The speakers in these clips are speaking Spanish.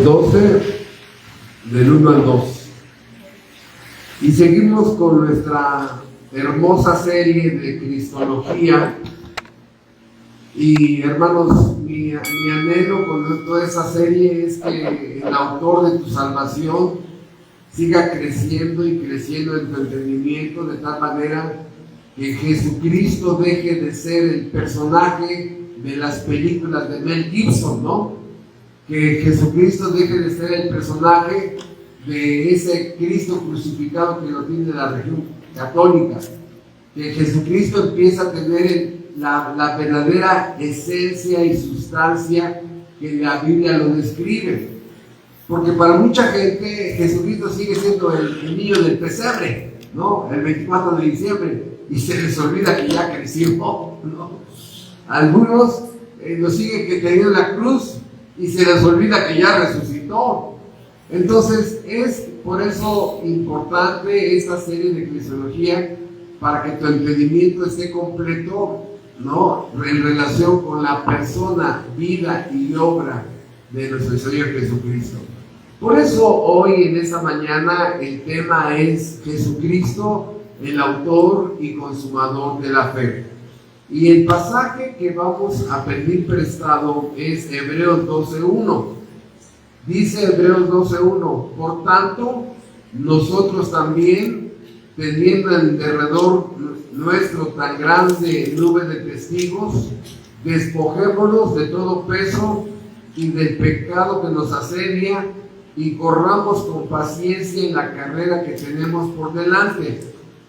12, del 1 al 2. Y seguimos con nuestra hermosa serie de Cristología. Y hermanos, mi anhelo con toda esa serie es que el autor de tu salvación siga creciendo y creciendo en tu entendimiento, de tal manera que Jesucristo deje de ser el personaje de las películas de Mel Gibson, ¿no? Que Jesucristo deje de ser el personaje de ese Cristo crucificado que lo tiene la religión católica. Que Jesucristo empieza a tener la verdadera esencia y sustancia que la Biblia lo describe. Porque para mucha gente Jesucristo sigue siendo el niño del pesebre, ¿no? El 24 de diciembre, y se les olvida que ya creció, ¿no? Algunos lo siguen teniendo en la cruz y se les olvida que ya resucitó. Entonces es por eso importante esta serie de cristología, para que tu entendimiento esté completo, ¿no? En relación con la persona, vida y obra de nuestro Señor Jesucristo. Por eso hoy en esta mañana el tema es Jesucristo, el autor y consumador de la fe. Y el pasaje que vamos a pedir prestado es Hebreos 12:1. Dice Hebreos 12:1: por tanto, nosotros también, teniendo en derredor nuestro tan grande nube de testigos, despojémonos de todo peso y del pecado que nos asedia, y corramos con paciencia en la carrera que tenemos por delante,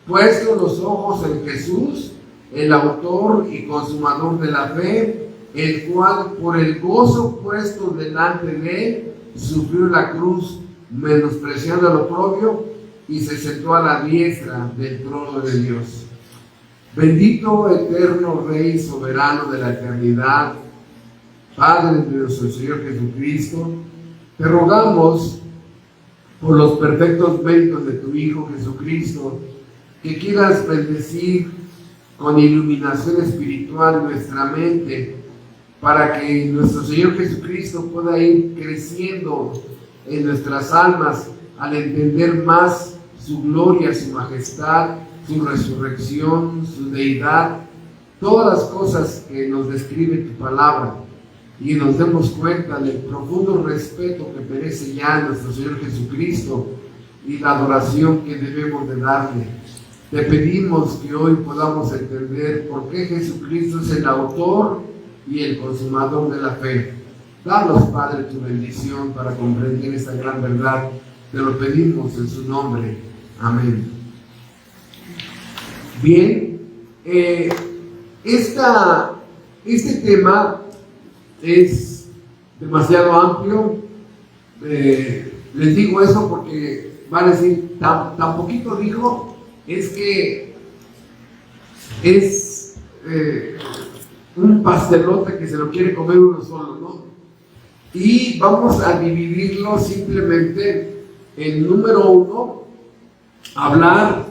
puesto los ojos en Jesús, el autor y consumador de la fe, el cual por el gozo puesto delante de él sufrió la cruz, menospreciando el oprobio, y se sentó a la diestra del trono de Dios. Bendito, eterno Rey soberano de la eternidad, Padre de nuestro Señor Jesucristo, te rogamos por los perfectos méritos de tu Hijo Jesucristo, que quieras bendecir con iluminación espiritual nuestra mente, para que nuestro Señor Jesucristo pueda ir creciendo en nuestras almas al entender más su gloria, su majestad, su resurrección, su deidad, todas las cosas que nos describe tu palabra, y nos demos cuenta del profundo respeto que merece ya nuestro Señor Jesucristo y la adoración que debemos de darle. Te pedimos que hoy podamos entender por qué Jesucristo es el autor y el consumador de la fe. Danos, Padre, tu bendición para comprender esta gran verdad. Te lo pedimos en su nombre. Amén. Bien, este tema es demasiado amplio. Les digo eso porque van a decir, tan poquito dijo. Es que es un pastelote que se lo quiere comer uno solo, ¿no? Y vamos a dividirlo simplemente en número uno, hablar,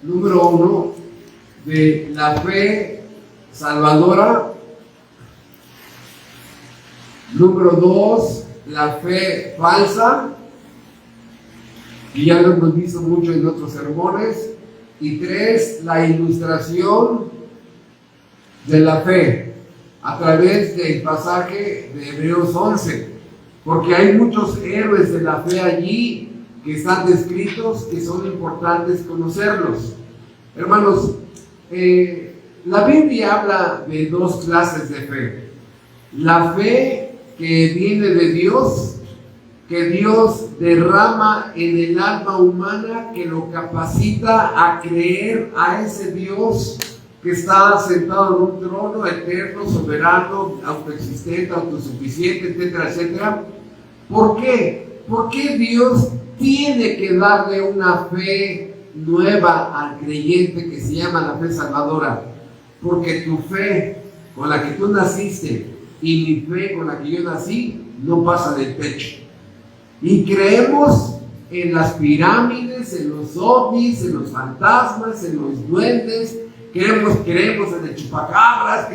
número uno, de la fe salvadora. Número dos, la fe falsa, y ya lo hemos visto mucho en otros sermones. Y tres, la ilustración de la fe a través del pasaje de Hebreos 11, porque hay muchos héroes de la fe allí que están descritos, que son importantes conocerlos. Hermanos, la Biblia habla de dos clases de fe: la fe que viene de Dios, que Dios derrama en el alma humana, que lo capacita a creer a ese Dios que está sentado en un trono eterno, soberano, autoexistente, autosuficiente, etcétera, etcétera. ¿Por qué? ¿Por qué Dios tiene que darle una fe nueva al creyente que se llama la fe salvadora? Porque tu fe con la que tú naciste y mi fe con la que yo nací no pasa del techo. Y creemos en las pirámides, en los ovnis, en los fantasmas, en los duendes, creemos en el chupacabras,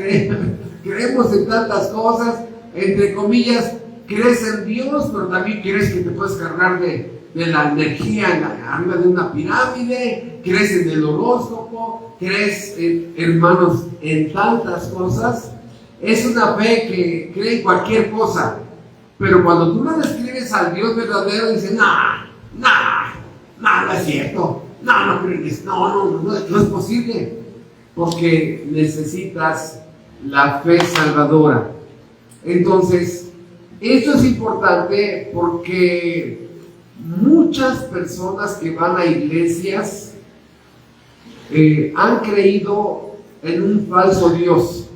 creemos en tantas cosas, entre comillas, crees en Dios, pero también crees que te puedes cargar de la energía arriba de una pirámide, crees en el horóscopo, crees, hermanos, en tantas cosas. Es una fe que cree en cualquier cosa, pero cuando tú le describes al Dios verdadero, dices, no es cierto, no crees, no es posible, porque necesitas la fe salvadora. Entonces, esto es importante porque muchas personas que van a iglesias han creído en un falso Dios,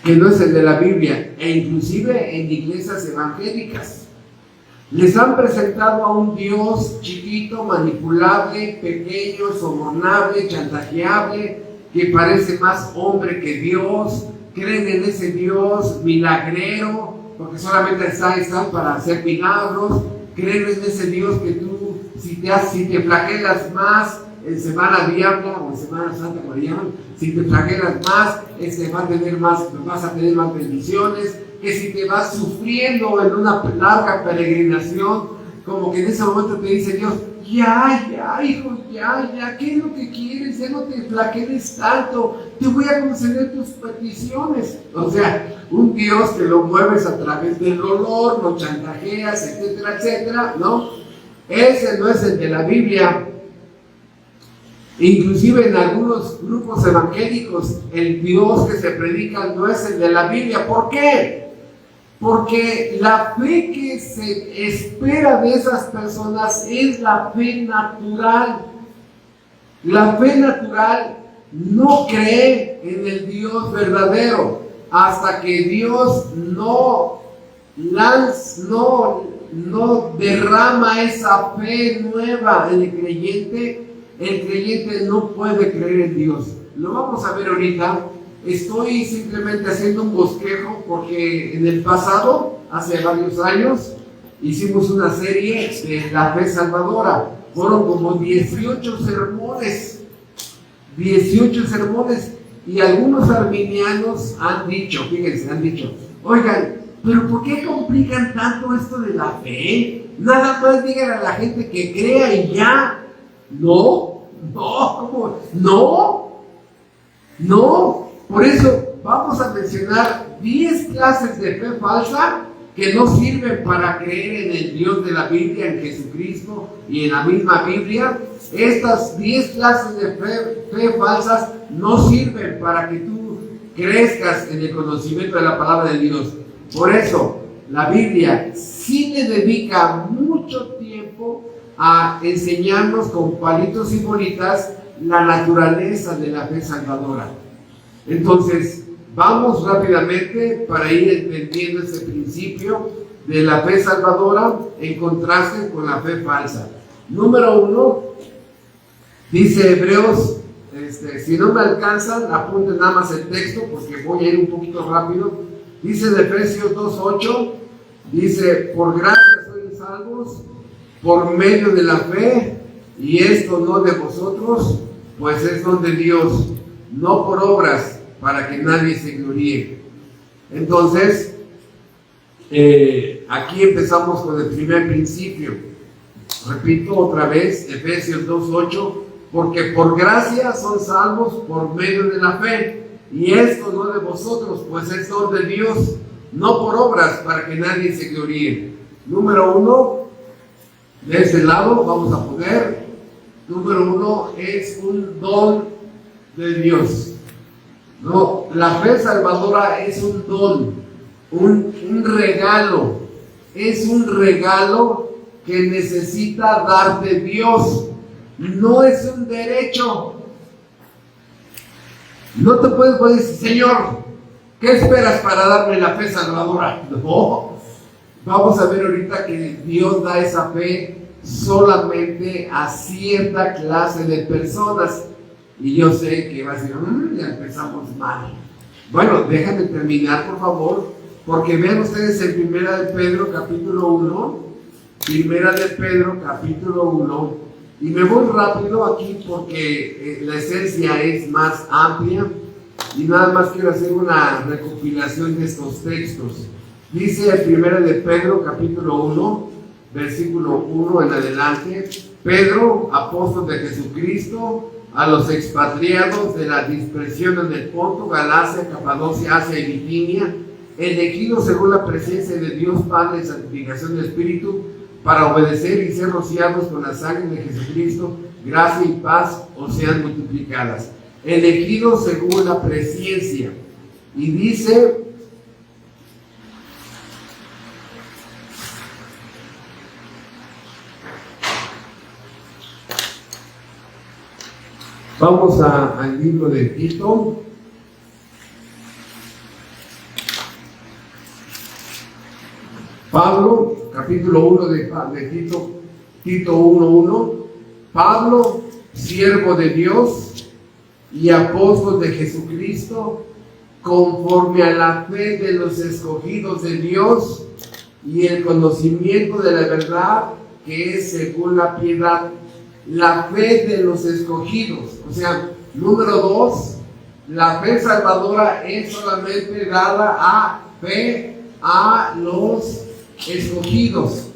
que no es el de la Biblia, e inclusive en iglesias evangélicas. Les han presentado a un Dios chiquito, manipulable, pequeño, sobornable, chantajeable, que parece más hombre que Dios. Creen en ese Dios milagrero, porque solamente están para hacer milagros. Creen en ese Dios que tú, si te flagelas más en Semana Diabla o en Semana Santa, como le llaman, si te flagelas más, vas a tener más bendiciones. Que si te vas sufriendo en una larga peregrinación, como que en ese momento te dice Dios, ya, hijo, ya, ¿qué es lo que quieres? Ya no te flageles tanto, te voy a conceder tus peticiones. O sea, un Dios que lo mueves a través del dolor, lo chantajeas, etcétera, etcétera, ¿no? Ese no es el de la Biblia. Inclusive en algunos grupos evangélicos, el Dios que se predica no es el de la Biblia. ¿Por qué? Porque la fe que se espera de esas personas es la fe natural. La fe natural no cree en el Dios verdadero hasta que Dios no derrama esa fe nueva en el creyente. El creyente no puede creer en Dios. Lo vamos a ver ahorita. Estoy simplemente haciendo un bosquejo porque en el pasado, hace varios años, hicimos una serie de la fe salvadora. Fueron como 18 sermones. 18 sermones. Y algunos arminianos han dicho, oigan, pero ¿por qué complican tanto esto de la fe? Nada más digan a la gente que crea y ya. No. Por eso vamos a mencionar 10 clases de fe falsa que no sirven para creer en el Dios de la Biblia, en Jesucristo y en la misma Biblia. Estas 10 clases de fe falsas no sirven para que tú crezcas en el conocimiento de la palabra de Dios. Por eso la Biblia sí le dedica mucho tiempo a enseñarnos con palitos y bolitas la naturaleza de la fe salvadora. Entonces, vamos rápidamente para ir entendiendo ese principio de la fe salvadora en contraste con la fe falsa. Número 1, dice Hebreos, si no me alcanzan, apunten nada más el texto porque voy a ir un poquito rápido. Dice de Efesios 2:8, dice, por gracia sois salvos por medio de la fe, y esto no de vosotros, pues es don de Dios, no por obras, para que nadie se gloríe. Entonces, aquí empezamos con el primer principio. Repito otra vez, Efesios 2:8, porque por gracia son salvos por medio de la fe, y esto no de vosotros, pues es don de Dios, no por obras, para que nadie se gloríe. Número 1, de este lado vamos a poner, número 1 es un don de Dios. No, la fe salvadora es un don, un regalo, es un regalo que necesita darte Dios, no es un derecho. No te puedes decir, Señor, ¿qué esperas para darme la fe salvadora? No, vamos a ver ahorita que Dios da esa fe solamente a cierta clase de personas. Y yo sé que va a decir, ya empezamos mal. Bueno, déjame terminar, por favor, porque vean ustedes en Primera de Pedro, capítulo 1, Primera de Pedro, capítulo 1, y me voy rápido aquí porque la esencia es más amplia y nada más quiero hacer una recopilación de estos textos. Dice el 1 de Pedro, capítulo 1, versículo 1 en adelante: Pedro, apóstol de Jesucristo, a los expatriados de la dispersión en el Ponto, Galacia, Capadocia, Asia y Bitinia, elegidos según la presencia de Dios Padre y santificación del Espíritu, para obedecer y ser rociados con la sangre de Jesucristo, gracia y paz os sean multiplicadas. Elegidos según la presencia. Y dice: vamos al libro de Tito. Pablo, capítulo 1 de Tito, Tito 1:1. Pablo, siervo de Dios y apóstol de Jesucristo, conforme a la fe de los escogidos de Dios y el conocimiento de la verdad que es según la piedad. La fe de los escogidos. O sea, número 2, la fe salvadora es solamente dada a fe a los escogidos.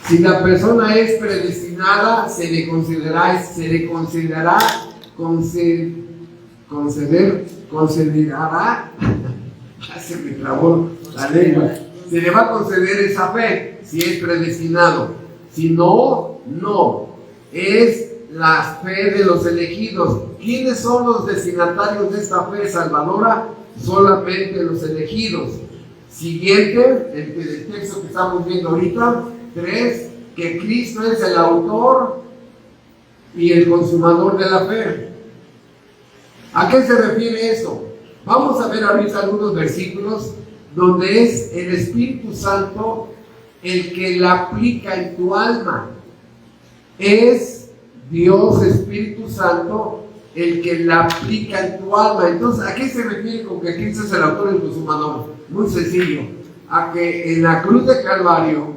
Si la persona es predestinada, se le considerará se me trabó la lengua. Se le va a conceder esa fe si es predestinado. Si no, no. Es la fe de los elegidos. ¿Quiénes son los destinatarios de esta fe salvadora? Solamente los elegidos. Siguiente, el texto que estamos viendo ahorita, 3, que Cristo es el autor y el consumador de la fe. ¿A qué se refiere esto? Vamos a ver ahorita algunos versículos donde es el Espíritu Santo el que la aplica en tu alma. Es Dios Espíritu Santo el que la aplica en tu alma. Entonces, ¿a qué se refiere con que Cristo es el autor y el consumador? Muy sencillo: a que en la cruz de Calvario,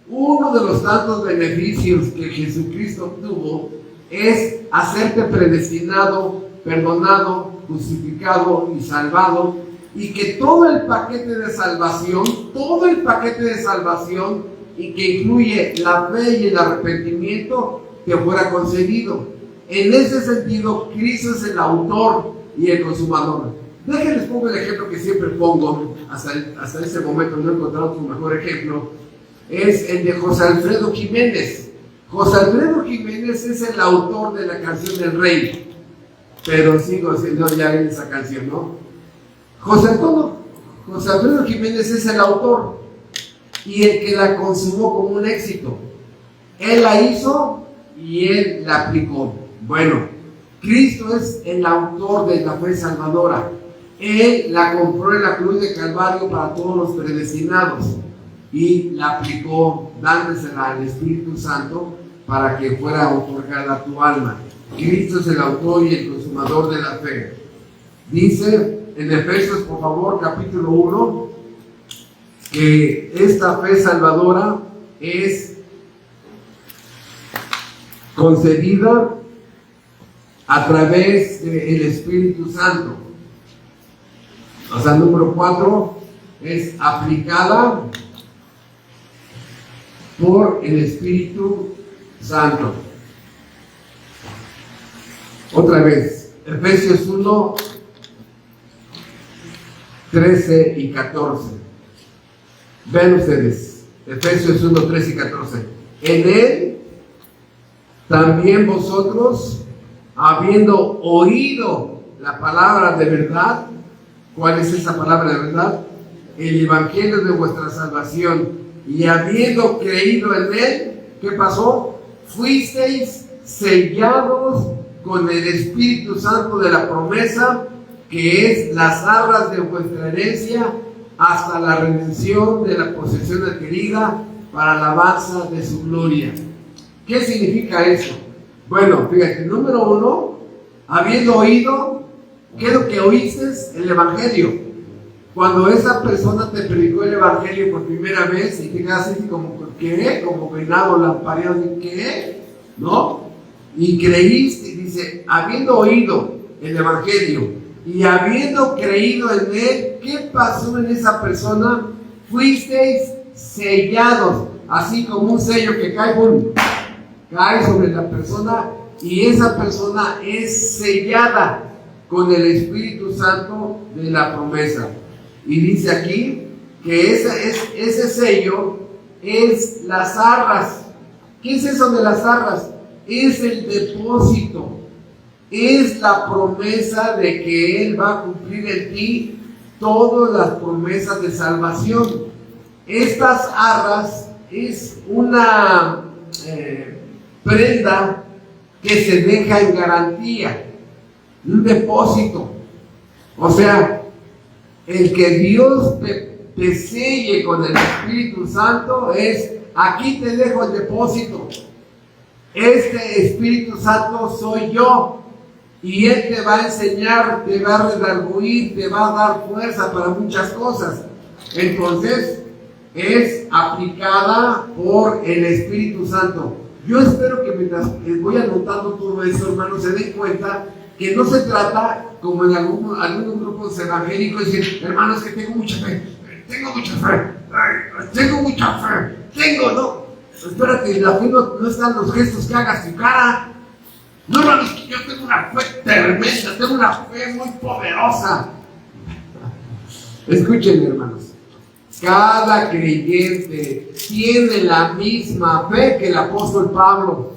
uno de los tantos beneficios que Jesucristo obtuvo es hacerte predestinado, perdonado, justificado y salvado, y que todo el paquete de salvación, y que incluye la fe y el arrepentimiento, te fuera concedido. En ese sentido, Cristo es el autor y el consumador. Déjenles pongo el ejemplo que siempre pongo, hasta ese momento no he encontrado otro mejor ejemplo, es el de José Alfredo Jiménez. José Alfredo Jiménez es el autor de la canción del Rey, pero sigo siendo ya en esa canción, ¿no? José Alfredo Jiménez es el autor y el que la consumó como un éxito. Él la hizo y él la aplicó. Bueno, Cristo es el autor de la fe salvadora. Él la compró en la cruz de Calvario para todos los predestinados y la aplicó dándosela al Espíritu Santo para que fuera otorgada a tu alma. Cristo es el autor y el consumador de la fe. Dice en Efesios, por favor, capítulo 1, que esta fe salvadora es concedida a través del Espíritu Santo. O sea, número 4, es aplicada por el Espíritu Santo. Otra vez, Efesios 1, 13 y 14. Vean ustedes, Efesios 1, 13 y 14. En él también vosotros, habiendo oído la palabra de verdad. ¿Cuál es esa palabra de verdad? El evangelio de vuestra salvación. Y habiendo creído en él, ¿qué pasó? Fuisteis sellados con el Espíritu Santo de la promesa, que es las arras de vuestra herencia, hasta la redención de la posesión adquirida para la alabanza de su gloria. ¿Qué significa eso? Bueno, fíjate, número 1, habiendo oído, ¿qué es lo que oíste? El Evangelio. Cuando esa persona te predicó el Evangelio por primera vez y te quedas así como, ¿qué? Como venado lampareado, ¿qué? ¿No? Y creíste, dice, habiendo oído el Evangelio, y habiendo creído en Él, ¿qué pasó en esa persona? Fuisteis sellados, así como un sello que cae sobre la persona, y esa persona es sellada con el Espíritu Santo de la promesa. Y dice aquí que ese sello es las arras. ¿Qué es eso de las arras? Es el depósito, es la promesa de que Él va a cumplir en ti todas las promesas de salvación. Estas arras es una prenda que se deja en garantía, un depósito. O sea, el que Dios te selle con el Espíritu Santo es: aquí te dejo el depósito. Este Espíritu Santo soy yo, y Él te va a enseñar, te va a redarguir, te va a dar fuerza para muchas cosas. Entonces, es aplicada por el Espíritu Santo. Yo espero que mientras voy anotando todo eso, hermanos, se den cuenta que no se trata, como en algunos grupos evangélicos, decir: hermanos, que tengo mucha fe, no. Espérate, la fe no está en los gestos que hagas tu cara. No, hermanos, que yo tengo una fe tremenda, tengo una fe muy poderosa. Escuchen, hermanos. Cada creyente tiene la misma fe que el apóstol Pablo.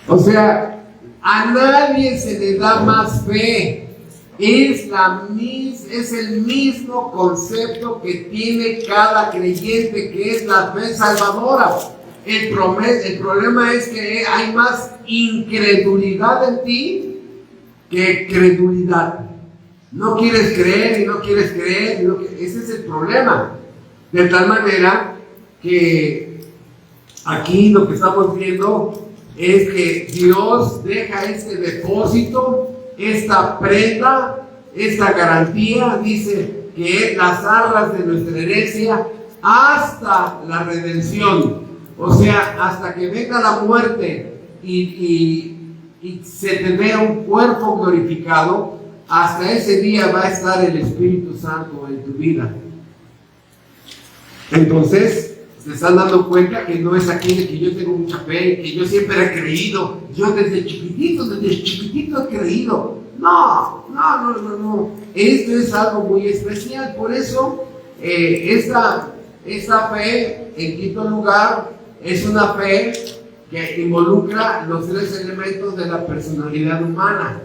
O sea, a nadie se le da más fe. Es el mismo concepto que tiene cada creyente, que es la fe salvadora. El problema es que hay más incredulidad en ti que credulidad. No quieres creer y no quieres creer. Ese es el problema. De tal manera que aquí lo que estamos viendo es que Dios deja este depósito, esta prenda, esta garantía. Dice que las arras de nuestra herencia hasta la redención. O sea, hasta que venga la muerte y se te vea un cuerpo glorificado. Hasta ese día va a estar el Espíritu Santo en tu vida. Entonces, se están dando cuenta que no es aquí de que yo tengo mucha fe, que yo siempre he creído, yo desde chiquitito he creído. No. Esto es algo muy especial. Por eso, esta fe, en quinto lugar, es una fe que involucra los tres elementos de la personalidad humana.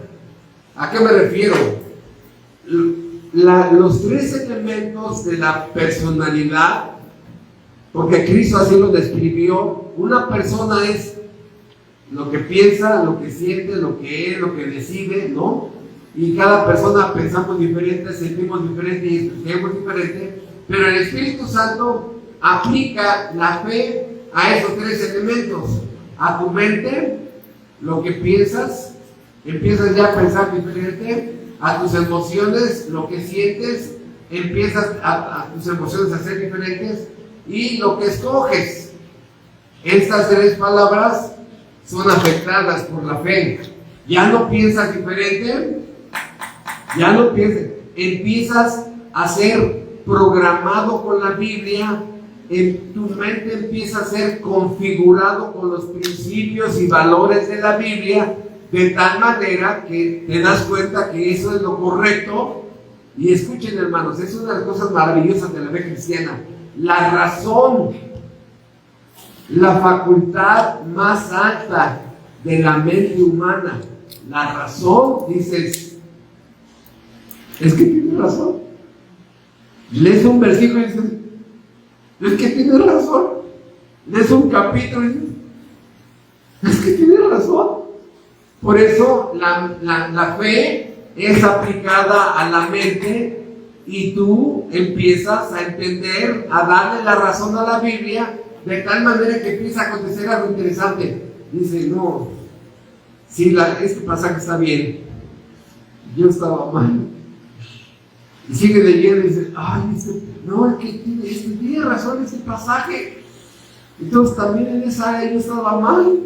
¿A qué me refiero? Los tres elementos de la personalidad, porque Cristo así lo describió. Una persona es lo que piensa, lo que siente, lo que es, lo que decide, ¿no? Y cada persona pensamos diferente, sentimos diferente y expresamos diferente, pero el Espíritu Santo aplica la fe a esos tres elementos. A tu mente, lo que piensas, empiezas ya a pensar diferente. A tus emociones, lo que sientes, empiezas a tus emociones a ser diferentes. Y lo que escoges. Estas tres palabras son afectadas por la fe. Ya no piensas diferente, empiezas a ser programado con la Biblia. En tu mente empieza a ser configurado con los principios y valores de la Biblia, de tal manera que te das cuenta que eso es lo correcto. Y escuchen, hermanos, es una de las cosas maravillosas de la fe cristiana. La razón, la facultad más alta de la mente humana. La razón, dices, es que tienes razón. Lees un versículo y dices, es que tienes razón. Lees un capítulo y dices, es que tienes razón. Por eso la fe es aplicada a la mente y tú empiezas a entender, a darle la razón a la Biblia, de tal manera que empieza a acontecer algo interesante. Dice, no, sí, este pasaje está bien, yo estaba mal. Y sigue leyendo y dice, no, es que tiene razón ese pasaje. Entonces también en esa área yo estaba mal.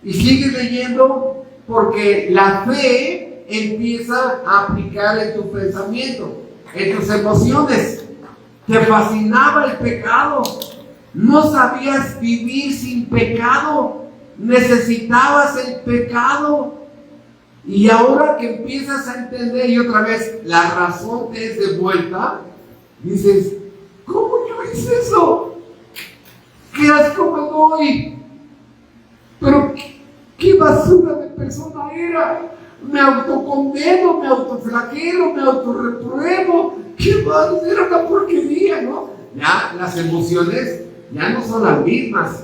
Y sigue leyendo Porque la fe empieza a aplicar en tu pensamiento, en tus emociones. Te fascinaba el pecado. No sabías vivir sin pecado. Necesitabas el pecado. Y ahora que empiezas a entender y otra vez la razón te es de vuelta, dices, ¿cómo yo hice eso? ¿Qué asco me doy? Pero qué basura de persona era. Me autocondeno, me autoflagelo, me autorrepruebo. ¿Qué más? Era una porquería, ¿no? Ya las emociones ya no son las mismas.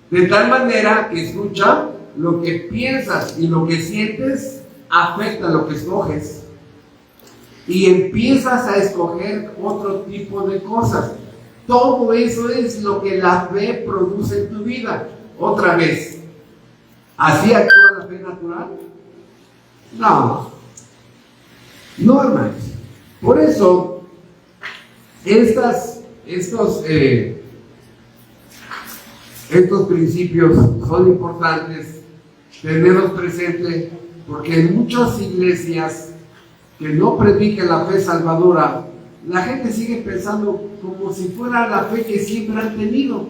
De tal manera que, escucha, lo que piensas y lo que sientes afecta lo que escoges. Y empiezas a escoger otro tipo de cosas. Todo eso es lo que la fe produce en tu vida. Otra vez, ¿así actúa la fe natural? No, hermanos. Por eso, estos principios son importantes tenerlos presentes, porque en muchas iglesias que no predican la fe salvadora, la gente sigue pensando como si fuera la fe que siempre han tenido.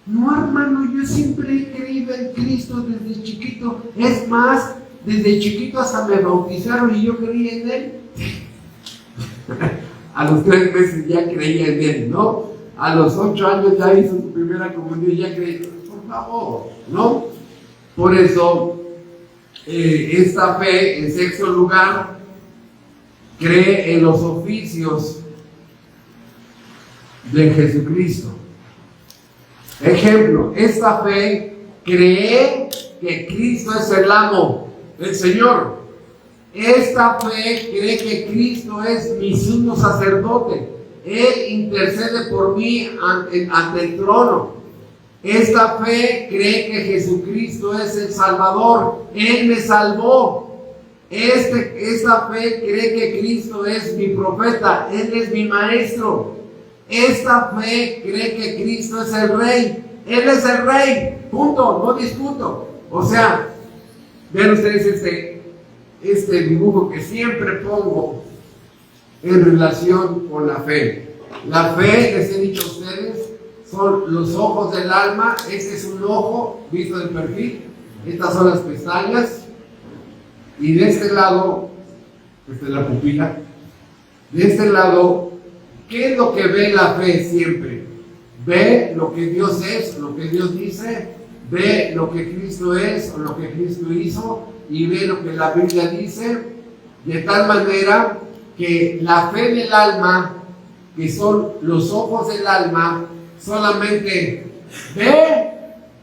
No, hermano, yo siempre he creído en Cristo desde chiquito. Es más, desde chiquito hasta me bautizaron y yo creía en Él. A los 3 meses ya creía en Él, ¿no? A los 8 años ya hizo su primera comunión y ya creía. Por favor, ¿no? Por eso, esta fe, en sexto lugar, cree en los oficios de Jesucristo. Ejemplo, esta fe cree que Cristo es el amo, el Señor. Esta fe cree que Cristo es mi sumo sacerdote. Él intercede por mí ante el trono. Esta fe cree que Jesucristo es el Salvador. Él me salvó. Esta fe cree que Cristo es mi profeta. Él es mi maestro. Esta fe cree que Cristo es el Rey. Él es el Rey. Punto. No discuto. O sea, vean ustedes este dibujo que siempre pongo en relación con la fe. La fe, les he dicho a ustedes, son los ojos del alma. Este es un ojo visto de perfil. Estas son las pestañas. Y de este lado, esta es la pupila. De este lado, ¿qué es lo que ve la fe siempre? Ve lo que Dios es, lo que Dios dice, ve lo que Cristo es o lo que Cristo hizo, y ve lo que la Biblia dice, de tal manera que la fe del alma, que son los ojos del alma, solamente ve,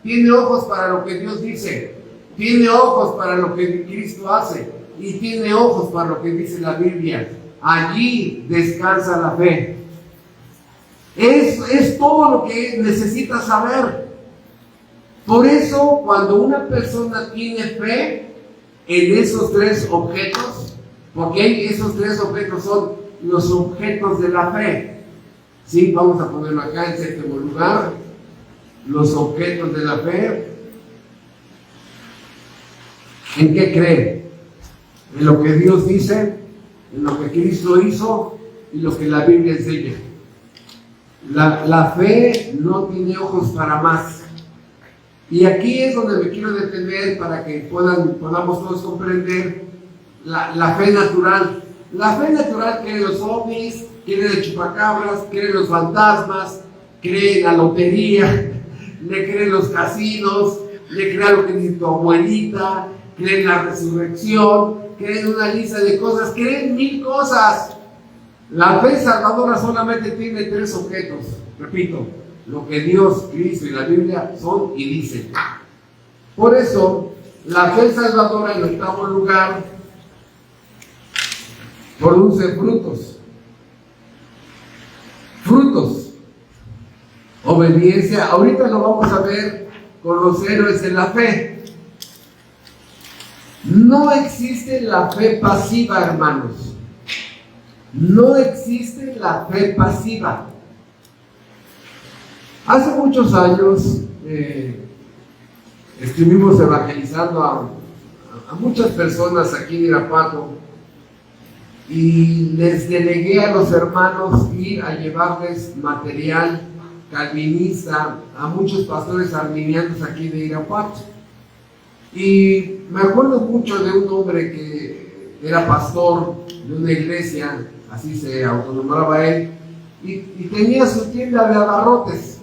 tiene ojos para lo que Dios dice, tiene ojos para lo que Cristo hace, y tiene ojos para lo que dice la Biblia. Allí descansa la fe. Es todo lo que necesitas saber. Por eso, cuando una persona tiene fe en esos 3 objetos, porque esos 3 objetos son los objetos de la fe. Sí, vamos a ponerlo acá en séptimo lugar. Los objetos de la fe. ¿En qué cree? En lo que Dios dice, en lo que Cristo hizo y lo que la Biblia enseña. La fe no tiene ojos para más. Y aquí es donde me quiero detener para que podamos todos comprender la fe natural. La fe natural cree en los ovnis, cree en el chupacabras, cree en los fantasmas, cree en la lotería, le cree en los casinos, le cree a lo que dice tu abuelita, cree en la resurrección, cree en una lista de cosas, cree en 1000 cosas. La fe salvadora solamente tiene 3 objetos. Repito, lo que Dios, Cristo y la Biblia son y dicen. Por eso, la fe salvadora, en octavo lugar, produce frutos. Frutos. Obediencia. Ahorita lo vamos a ver con los héroes de la fe. No existe la fe pasiva, hermanos. No existe la fe pasiva. Hace muchos años estuvimos evangelizando a a muchas personas aquí en Irapuato y les delegué a los hermanos ir a llevarles material calvinista a muchos pastores arminianos aquí de Irapuato. Y me acuerdo mucho de un hombre que era pastor de una iglesia, así se autonombraba él, y tenía su tienda de abarrotes.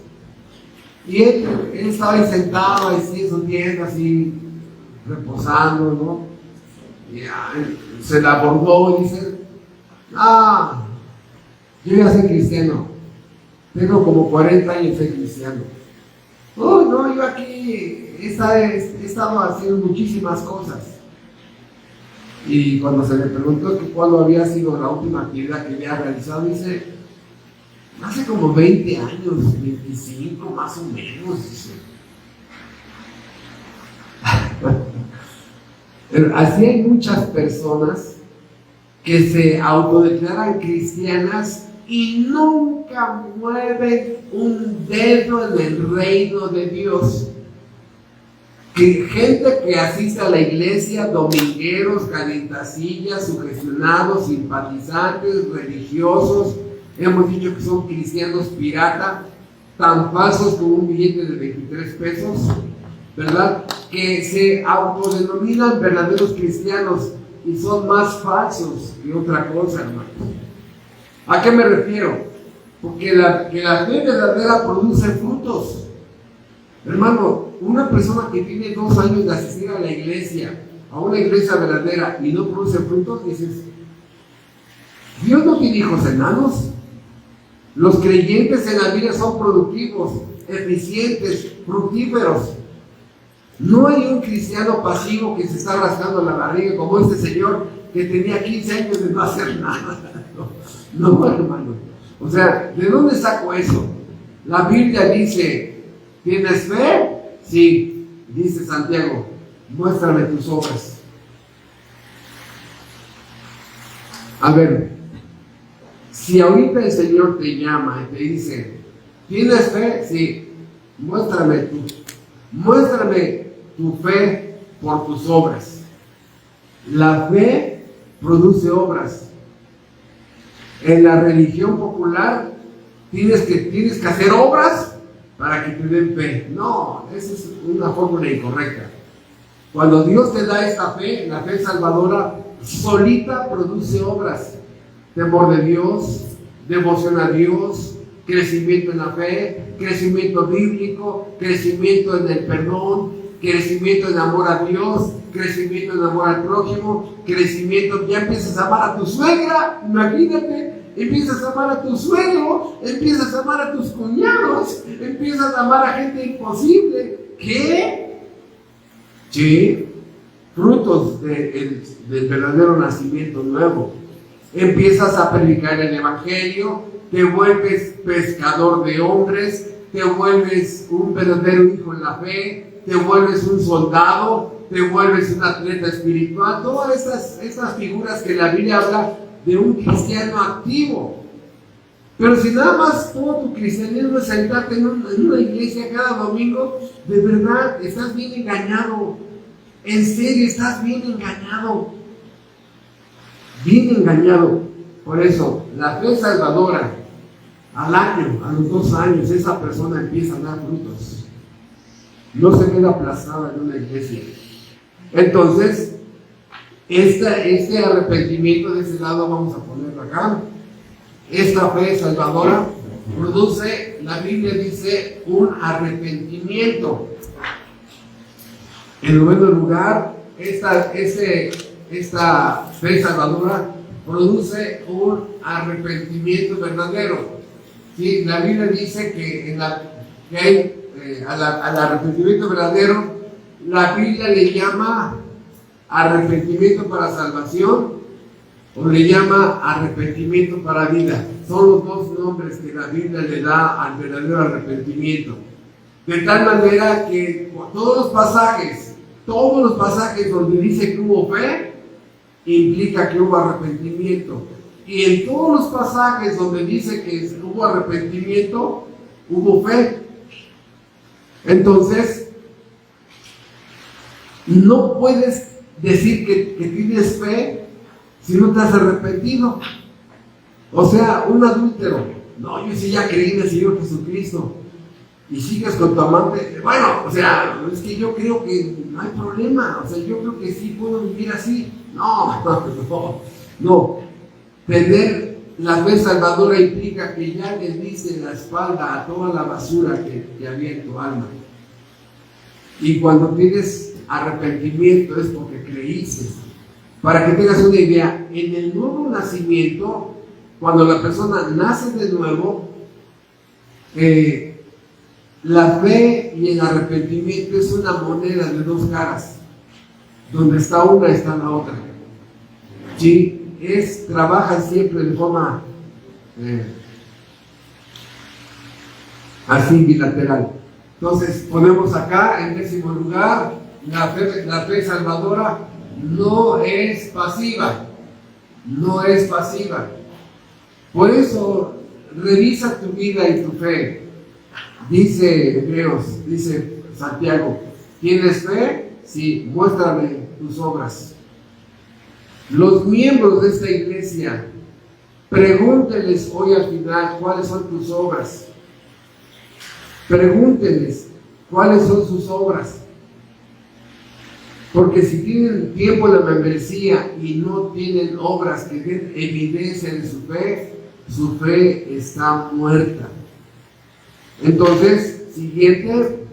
Y él estaba ahí sentado así en su tienda, así reposando, ¿no? Y se la abordó y dice: yo ya soy cristiano, tengo como 40 años de cristiano. Oh, no, yo aquí he estado haciendo muchísimas cosas. Y cuando se le preguntó que cuándo había sido la última actividad que había realizado, dice: hace como 20 años, 25 más o menos, dice. Pero así hay muchas personas que se autodeclaran cristianas y nunca mueven un dedo en el reino de Dios. Que gente que asiste a la iglesia, domingueros, calentacillas, sugestionados, simpatizantes, religiosos, hemos dicho que son cristianos pirata, tan falsos como un billete de 23 pesos, ¿verdad? Que se autodenominan verdaderos cristianos y son más falsos que otra cosa, hermanos. ¿A qué me refiero? Porque que la fe verdadera produce frutos. Hermano, una persona que tiene 2 años de asistir a la iglesia, a una iglesia verdadera, y no produce frutos, dices: Dios no tiene hijos enanos. Los creyentes en la vida son productivos, eficientes, fructíferos. No hay un cristiano pasivo que se está rascando la barriga como este señor que tenía 15 años de no hacer nada. No, hermano. O sea, ¿de dónde saco eso? La Biblia dice: ¿tienes fe? Sí. Dice Santiago: muéstrame tus obras. A ver, si ahorita el Señor te llama y te dice: ¿tienes fe? Sí. Muéstrame tu fe por tus obras. La fe produce obras. En la religión popular tienes que hacer obras para que te den fe. No, esa es una fórmula incorrecta. Cuando Dios te da esta fe, la fe salvadora, solita produce obras. Temor de Dios, devoción a Dios, crecimiento en la fe, crecimiento bíblico, crecimiento en el perdón, crecimiento en amor a Dios, crecimiento en amor al prójimo, crecimiento, ya empiezas a amar a tu suegra, imagínate, empiezas a amar a tu suegro, empiezas a amar a tus cuñados, empiezas a amar a gente imposible. ¿Qué? Sí, frutos del verdadero nacimiento nuevo. Empiezas a predicar el evangelio, te vuelves pescador de hombres, te vuelves un verdadero hijo en la fe, te vuelves un soldado, te vuelves un atleta espiritual. Todas estas figuras que la Biblia habla de un cristiano activo. Pero si nada más todo tu cristianismo es sentarte en una iglesia cada domingo, de verdad estás bien engañado. En serio, estás bien engañado. Bien engañado. Por eso, la fe salvadora, al año, a los 2 años, esa persona empieza a dar frutos. No se queda aplastada en una iglesia. Entonces, este arrepentimiento de ese lado vamos a ponerlo acá. Esta fe salvadora produce, la Biblia dice, un arrepentimiento. En noveno lugar, esta fe salvadora produce un arrepentimiento verdadero. ¿Sí? La Biblia dice que, al arrepentimiento verdadero, la Biblia le llama arrepentimiento para salvación o le llama arrepentimiento para vida. Son los 2 nombres que la Biblia le da al verdadero arrepentimiento. De tal manera que todos los pasajes donde dice que hubo fe, implica que hubo arrepentimiento. Y en todos los pasajes donde dice que hubo arrepentimiento, hubo fe. Entonces, no puedes decir que tienes fe si no te has arrepentido? O sea, un adúltero, no, yo sí ya creí en el Señor Jesucristo, y sigues con tu amante, bueno, o sea, es que yo creo que no hay problema, o sea, yo creo que sí puedo vivir así. No. Tener la fe salvadora implica que ya le diste la espalda a toda la basura que había en tu alma. Y cuando tienes arrepentimiento es porque creíste. Para que tengas una idea, en el nuevo nacimiento, cuando la persona nace de nuevo, la fe y el arrepentimiento es una moneda de dos caras. Donde está una, está la otra. Sí, trabajan siempre de forma así, bilateral. Entonces, ponemos acá en 10º lugar, la fe salvadora no es pasiva. No es pasiva. Por eso, revisa tu vida y tu fe. Dice Hebreos, dice Santiago, ¿tienes fe? Sí, muéstrame tus obras. Los miembros de esta iglesia, pregúntenles hoy al final cuáles son tus obras. Pregúntenles cuáles son sus obras. Porque si tienen tiempo en la membresía y no tienen obras que den evidencia de su fe está muerta. Entonces, siguiente,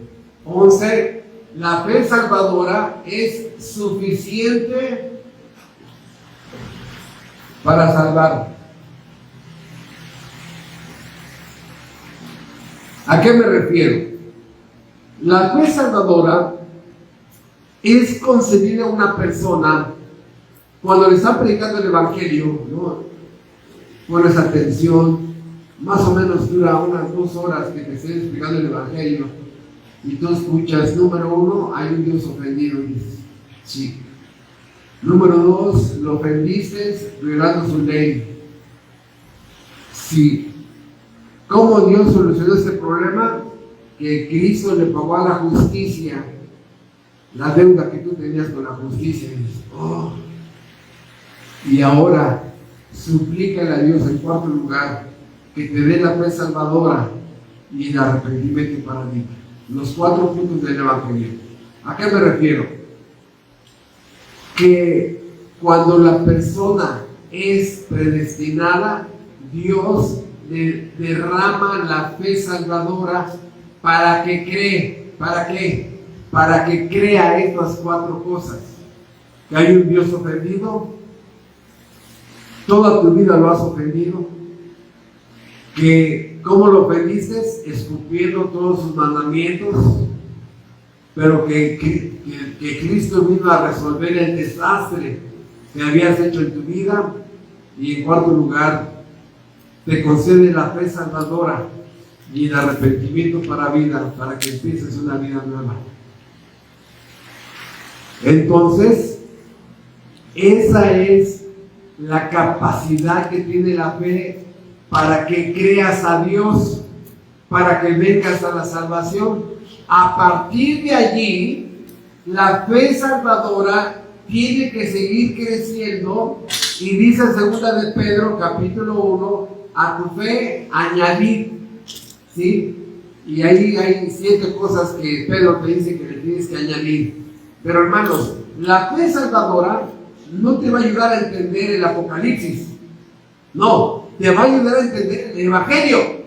11, la fe salvadora es suficiente para salvar. ¿A qué me refiero? La fe salvadora es concedida a una persona cuando le están predicando el evangelio, ¿no? Pones atención, más o menos dura unas 2 horas que te estén explicando el evangelio y tú escuchas, número 1, hay un Dios ofendido, y dices, sí. Número 2, lo ofendiste violando su ley. Sí. ¿Cómo Dios solucionó este problema? Que Cristo le pagó a la justicia la deuda que tú tenías con la justicia. Y dices, oh. Y ahora, suplícale a Dios en 4º lugar que te dé la fe salvadora y el arrepentimiento para ti. Los 4 puntos del evangelio. ¿A qué me refiero? Que cuando la persona es predestinada, Dios le derrama la fe salvadora para que cree. ¿Para qué? Para que crea estas 4 cosas. Que hay un Dios ofendido, toda tu vida lo has ofendido, que ¿cómo lo ofendiste? Escupiendo todos sus mandamientos, pero que Cristo vino a resolver el desastre que habías hecho en tu vida. Y en 4º lugar, te concede la fe salvadora y el arrepentimiento para vida, para que empieces una vida nueva. Entonces, esa es la capacidad que tiene la fe para que creas a Dios, para que vengas a la salvación. A partir de allí, la fe salvadora tiene que seguir creciendo, y dice en 2 de Pedro, capítulo 1, a tu fe añadir, ¿sí? Y ahí hay 7 cosas que Pedro te dice que le tienes que añadir. Pero hermanos, la fe salvadora no te va a ayudar a entender el Apocalipsis, no, te va a ayudar a entender el Evangelio.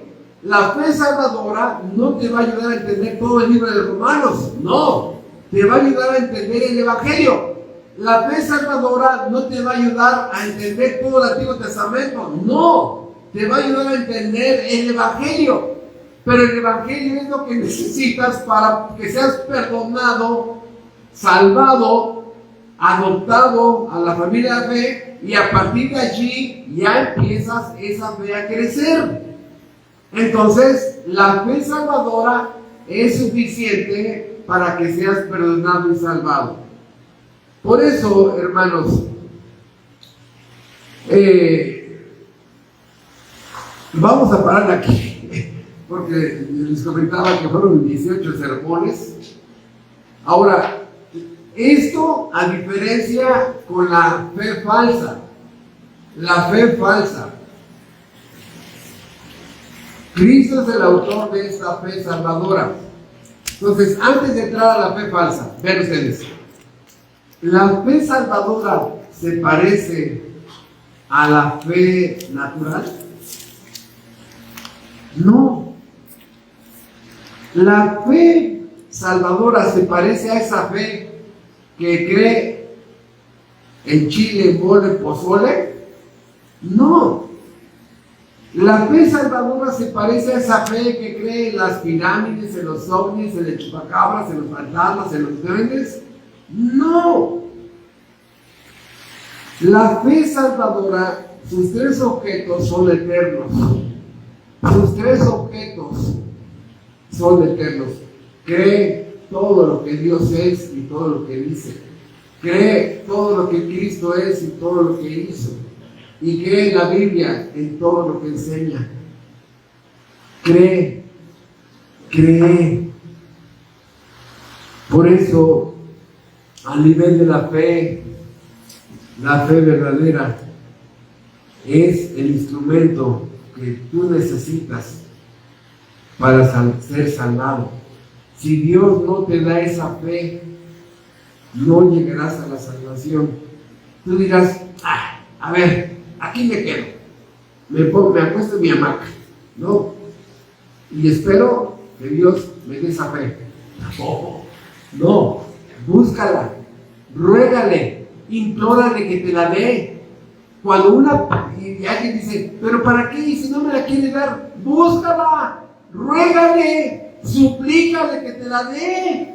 La fe salvadora no te va a ayudar a entender todo el libro de Romanos, no, te va a ayudar a entender el Evangelio. La fe salvadora no te va a ayudar a entender todo el Antiguo Testamento, no, te va a ayudar a entender el Evangelio. Pero el Evangelio es lo que necesitas para que seas perdonado, salvado, adoptado a la familia de fe, y a partir de allí ya empiezas esa fe a crecer. Entonces, la fe salvadora es suficiente para que seas perdonado y salvado. Por eso, hermanos, vamos a parar aquí, porque les comentaba que fueron 18 sermones. Ahora, Esto a diferencia con la fe falsa. La fe falsa. Cristo es el autor de esta fe salvadora. Entonces, antes de entrar a la fe falsa, vean ustedes, ¿la fe salvadora se parece a la fe natural? No. La fe salvadora se parece a esa fe que cree en chile, mole, pozole. No. La fe salvadora se parece a esa fe que cree en las pirámides, en los ovnis, en el chupacabras, en los fantasmas, en los duendes. No. La fe salvadora, sus tres objetos son eternos. Sus tres objetos son eternos. Cree todo lo que Dios es y todo lo que dice. Cree todo lo que Cristo es y todo lo que hizo. Y cree en la Biblia, en todo lo que enseña. Cree. Por eso, a nivel de la fe verdadera es el instrumento que tú necesitas para ser salvado. Si Dios no te da esa fe, no llegarás a la salvación. Tú dirás, a ver, aquí me quedo, me acuesto en mi hamaca, ¿no? Y espero que Dios me dé esa fe. No, búscala, ruégale, implórale que te la dé. Cuando y alguien dice, ¿pero para qué? Y si no me la quiere dar, búscala, ruégale, suplícale que te la dé.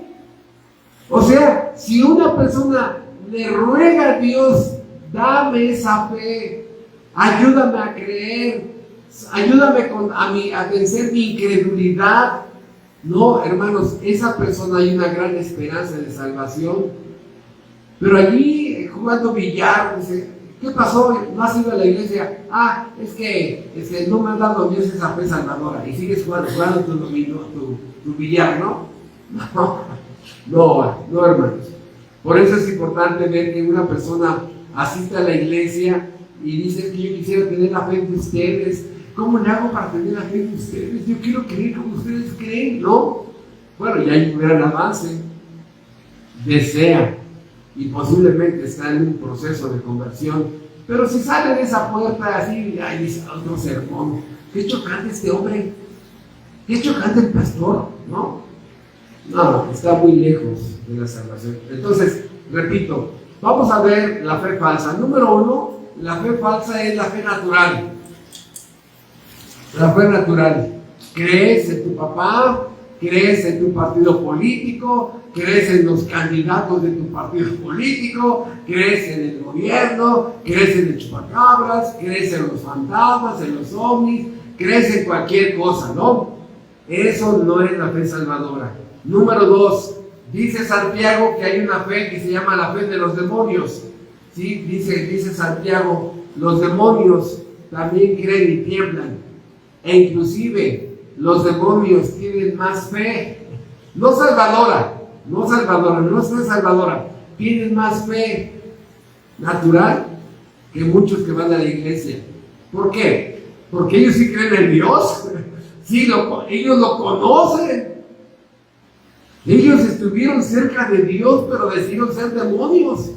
O sea, si una persona le ruega a Dios, dame esa fe, ayúdame a creer, ayúdame a vencer mi incredulidad. No, hermanos, esa persona hay una gran esperanza de salvación. Pero allí jugando billar, dice, ¿qué pasó? ¿No has ido a la iglesia? Es que no me ha dado Dios esa fe salvadora. Y sigues jugando tu billar, ¿no? No, hermanos. Por eso es importante ver que una persona asiste a la iglesia y dice que yo quisiera tener la fe de ustedes. ¿Cómo le hago para tener la fe de ustedes? Yo quiero creer como ustedes creen, ¿no? Bueno, ya hay un gran avance. Desea y posiblemente está en un proceso de conversión. Pero si sale de esa puerta así, ahí dice otro sermón. Qué chocante este hombre. Qué chocante el pastor, ¿no? No, está muy lejos de la salvación. Entonces, repito, vamos a ver la fe falsa. Número 1, la fe falsa es la fe natural. La fe natural. Crees en tu papá, crees en tu partido político, crees en los candidatos de tu partido político, crees en el gobierno, crees en el chupacabras, crees en los fantasmas, en los ovnis, crees en cualquier cosa, ¿no? Eso no es la fe salvadora. Número 2, dice Santiago que hay una fe que se llama la fe de los demonios. ¿Sí? Dice Santiago, los demonios también creen y tiemblan. E inclusive los demonios tienen más fe. No salvadora, no es fe salvadora. Tienen más fe natural que muchos que van a la iglesia. ¿Por qué? Porque ellos sí creen en Dios. Sí, ellos lo conocen. Ellos estuvieron cerca de Dios, pero decidieron ser demonios.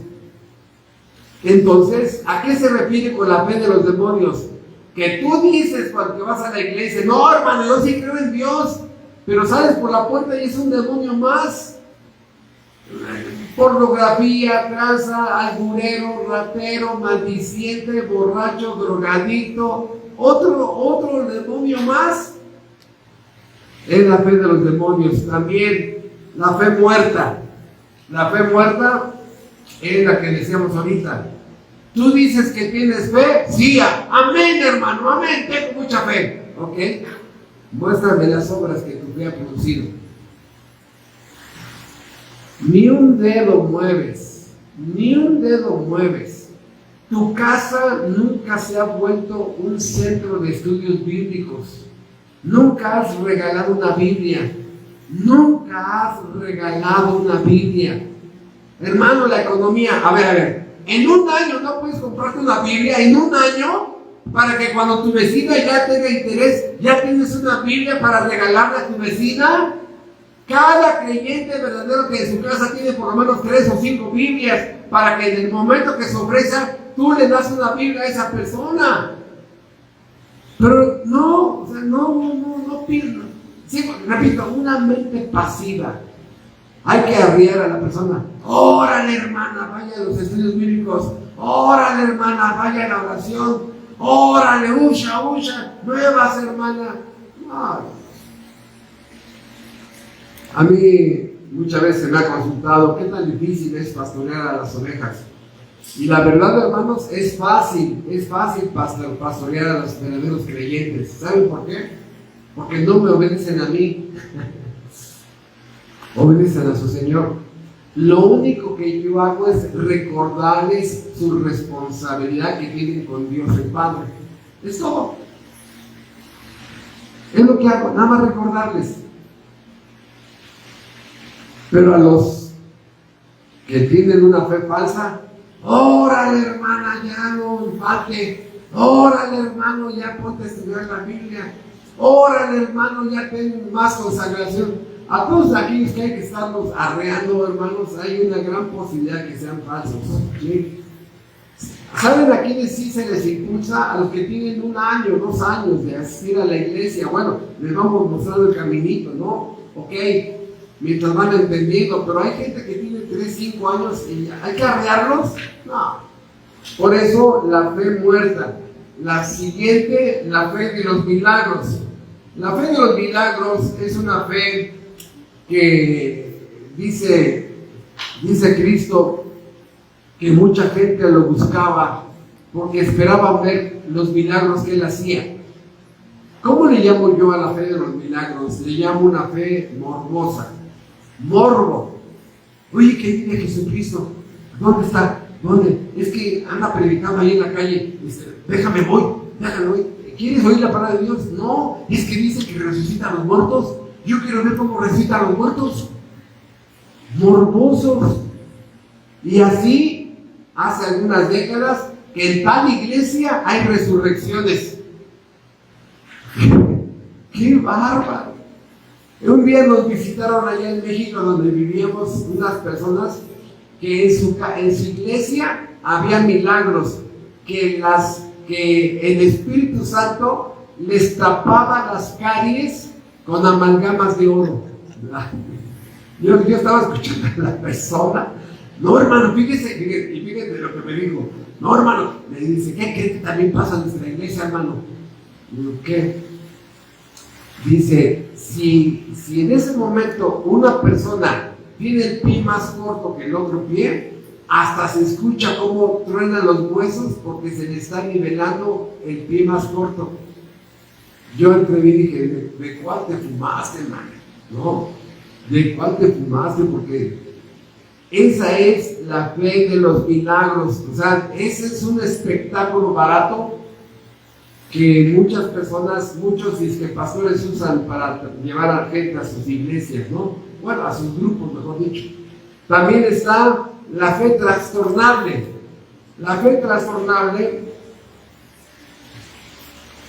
Entonces, ¿a qué se refiere con la fe de los demonios? Que tú dices cuando vas a la iglesia, no, hermano, yo sí creo en Dios, pero sales por la puerta y es un demonio más. Pornografía, tranza, alburero, ratero, maldiciente, borracho, drogadicto, otro demonio más. Es la fe de los demonios. También la fe muerta. La fe muerta es la que decíamos ahorita. Tú dices que tienes fe, sí, amén, hermano, amén, tengo mucha fe. ¿Ok? Muéstrame las obras que tu fe ha producido. Ni un dedo mueves, ni un dedo mueves. Tu casa nunca se ha vuelto un centro de estudios bíblicos. Nunca has regalado una Biblia. Nunca has regalado una Biblia. Hermano, la economía, a ver, en un año no puedes comprarte una Biblia, en un año, para que cuando tu vecina ya tenga interés, ya tienes una Biblia para regalarle a tu vecina. Cada creyente verdadero que en su casa tiene por lo menos 3 o 5 Biblias, para que en el momento que se ofrezca, tú le das una Biblia a esa persona. Pero no, o sea, no pierdas. Sí, repito, una mente pasiva. Hay que arriar a la persona. Órale, hermana, vaya a los estudios bíblicos. Órale, hermana, vaya a la oración. Órale, usha, nuevas, hermana. No. A mí muchas veces me ha consultado qué tan difícil es pastorear a las ovejas. Y la verdad, hermanos, es fácil pastorear a los verdaderos creyentes. ¿Saben por qué? Porque no me obedecen a mí, obedecen a su Señor. Lo único que yo hago es recordarles su responsabilidad que tienen con Dios el Padre. Es todo. Es lo que hago, nada más recordarles. Pero a los que tienen una fe falsa, órale, hermana, ya no empate. Órale, hermano, ya ponte a estudiar la Biblia. Órale, hermano, ya ten más consagración. A todos aquellos que hay que estarlos arreando, hermanos, hay una gran posibilidad que sean falsos. ¿Sí? ¿Saben a quiénes sí se les impulsa? A los que tienen 1 año, 2 años de asistir a la iglesia. Bueno, les vamos mostrando el caminito, ¿no? Ok, mientras van entendiendo, pero hay gente que tiene 3, 5 años y hay que arrearlos. No. Por eso la fe muerta. La siguiente, la fe de los milagros. La fe de los milagros es una fe que dice Cristo que mucha gente lo buscaba porque esperaban ver los milagros que él hacía. ¿Cómo le llamo yo a la fe de los milagros? Le llamo una fe morbosa. Morbo. Oye, ¿qué dice Jesucristo? ¿Dónde está? ¿Dónde? Es que anda predicando ahí en la calle. Déjame voy. ¿Quieres oír la palabra de Dios? No, es que dice que resucita a los muertos. Yo quiero ver cómo resucita a los muertos. Morbosos. Y así, hace algunas décadas, que en tal iglesia hay resurrecciones. ¡Qué bárbaro! Un día nos visitaron allá en México, donde vivíamos, unas personas que en su iglesia había milagros, que el Espíritu Santo les tapaba las caries con amalgamas de oro. Yo estaba escuchando a la persona. No, hermano, fíjese lo que me dijo. No, hermano, me dice, ¿qué crees que también pasa en nuestra iglesia, hermano? Digo, ¿qué? Dice, si en ese momento una persona tiene el pie más corto que el otro pie, hasta se escucha cómo truenan los huesos porque se le está nivelando el pie más corto. Yo entreví y dije, ¿de cuál te fumaste, hermano? No, ¿de cuál te fumaste? Porque esa es la fe de los milagros. O sea, ese es un espectáculo barato que muchas personas, muchos pastores usan para llevar a gente a sus iglesias, ¿no? Bueno, a sus grupos, mejor dicho. También está la fe trastornable. La fe trastornable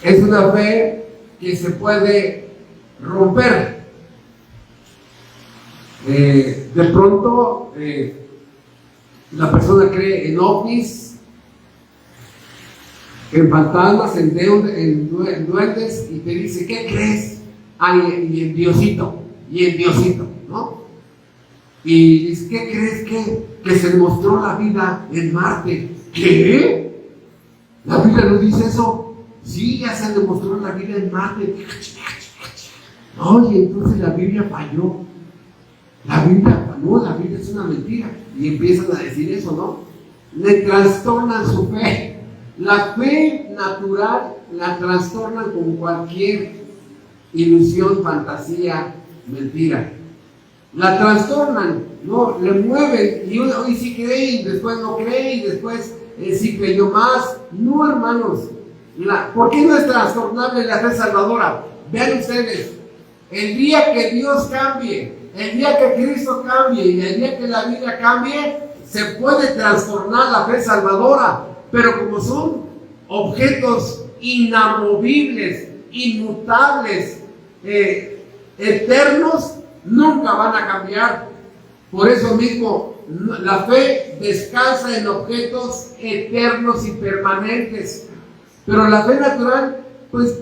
es una fe que se puede romper. De pronto, la persona cree en ovnis, en fantasmas, en duendes, y te dice, ¿qué crees? Y en Diosito, ¿no? Y dice, ¿qué crees que se demostró la vida en Marte? ¿Qué? ¿La Biblia no dice eso? Sí, ya se demostró la vida en Marte. Oye, entonces la Biblia falló. La Biblia es una mentira. Y empiezan a decir eso, ¿no? Le trastornan su fe. La fe natural la trastornan con cualquier ilusión, fantasía, mentira. La trastornan, ¿no? Le mueven y hoy sí cree y después no cree y después sí creyó más. No, hermanos. ¿Por qué no es trastornable la fe salvadora? Vean ustedes, el día que Dios cambie el día que Cristo cambie y el día que la vida cambie, se puede transformar la fe salvadora, pero como son objetos inamovibles, inmutables, eternos, nunca van a cambiar. Por eso mismo, la fe descansa en objetos eternos y permanentes. Pero la fe natural, pues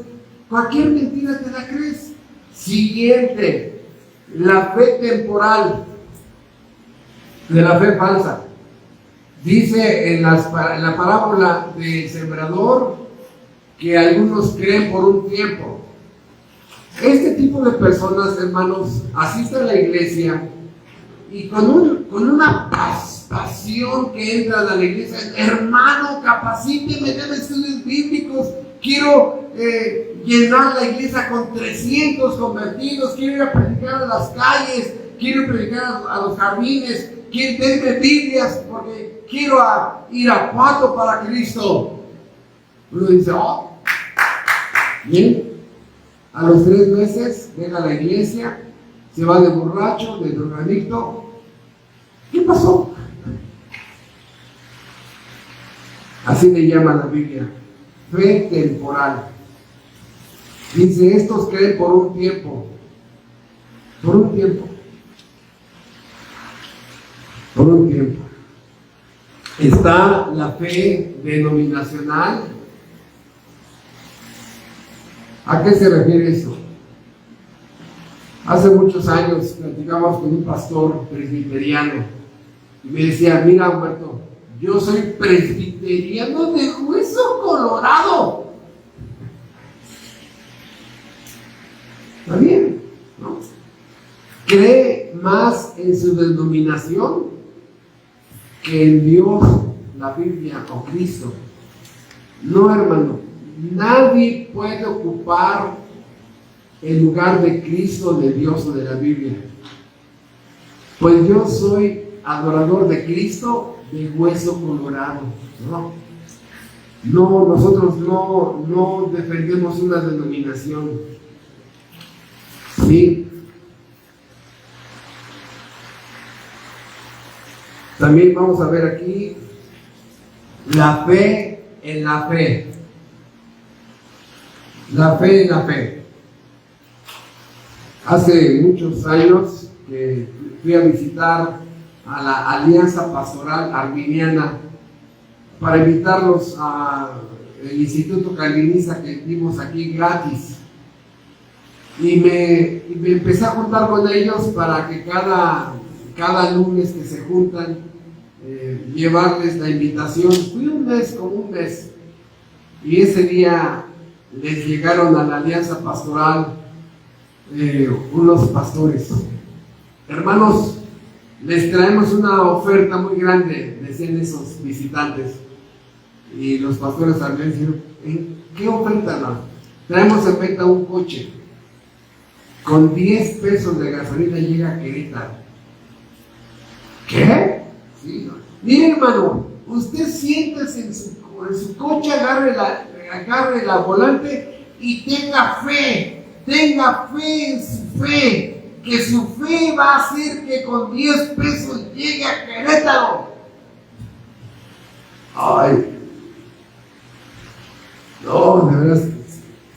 cualquier mentira te la crees. Siguiente, la fe temporal de la fe falsa. Dice en la parábola del sembrador que algunos creen por un tiempo. Este tipo de personas, hermanos, asisten a la iglesia y con una pasión que entran a la iglesia: hermano, capacíteme, deme estudios bíblicos, quiero llenar la iglesia con 300 convertidos, quiero ir a predicar a las calles, quiero predicar a los jardines, quiero tener Biblias porque quiero ir a Pato para Cristo. Uno dice: oh, bien. A los 3 meses deja la iglesia, se va de borracho, de drogadicto. ¿Qué pasó? Así le llama la Biblia, fe temporal. Dice: estos creen por un tiempo. Por un tiempo. Por un tiempo. Está la fe denominacional. ¿A qué se refiere eso? Hace muchos años platicamos con un pastor presbiteriano y me decía: mira, Humberto, yo soy presbiteriano de hueso colorado. Está bien, ¿no? Cree más en su denominación que en Dios, la Biblia o Cristo. No, hermano, nadie puede ocupar el lugar de Cristo, de Dios o de la Biblia. Pues yo soy adorador de Cristo de hueso colorado. No, nosotros no defendemos una denominación. ¿Sí? También vamos a ver aquí la fe en la fe. La fe en la fe. Hace muchos años que fui a visitar a la Alianza Pastoral Arminiana para invitarlos al Instituto Calvinista que dimos aquí gratis. Y me empecé a juntar con ellos para que cada lunes que se juntan, llevarles la invitación. Fui como un mes. Y ese día les llegaron a la Alianza Pastoral unos pastores. Hermanos, les traemos una oferta muy grande, decían esos visitantes. Y los pastores también dijeron: ¿qué oferta, no? Traemos en venta un coche. Con 10 pesos de gasolina llega a Querétaro. ¿Qué? Sí, no. Mire, hermano, usted siéntese en su coche, agarre la volante y tenga fe en su fe, que su fe va a hacer que con 10 pesos llegue a Querétaro. Ay, no, de verdad,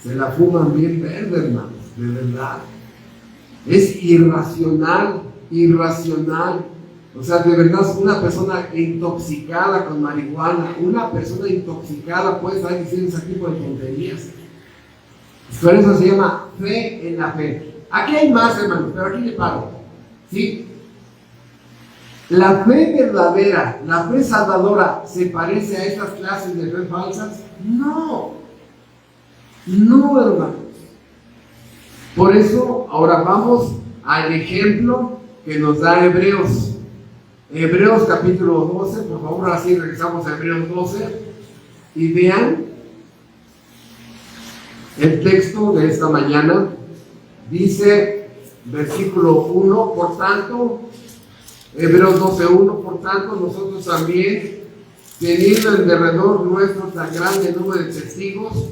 se la fuman bien verde, hermanos, de verdad. Es irracional. O sea, de verdad, una persona intoxicada con marihuana, una persona intoxicada puede estar diciendo ese tipo de tonterías. Por eso se llama fe en la fe. Aquí hay más, hermanos, pero aquí le paro. ¿Sí? ¿La fe verdadera, la fe salvadora, se parece a estas clases de fe falsas? No, hermanos. Por eso, ahora vamos al ejemplo que nos da Hebreos. Hebreos capítulo 12, por favor, así regresamos a Hebreos 12 y vean el texto de esta mañana. Dice, versículo 1, por tanto, Hebreos 12:1, por tanto, nosotros también, teniendo en derredor nuestro tan grande número de testigos,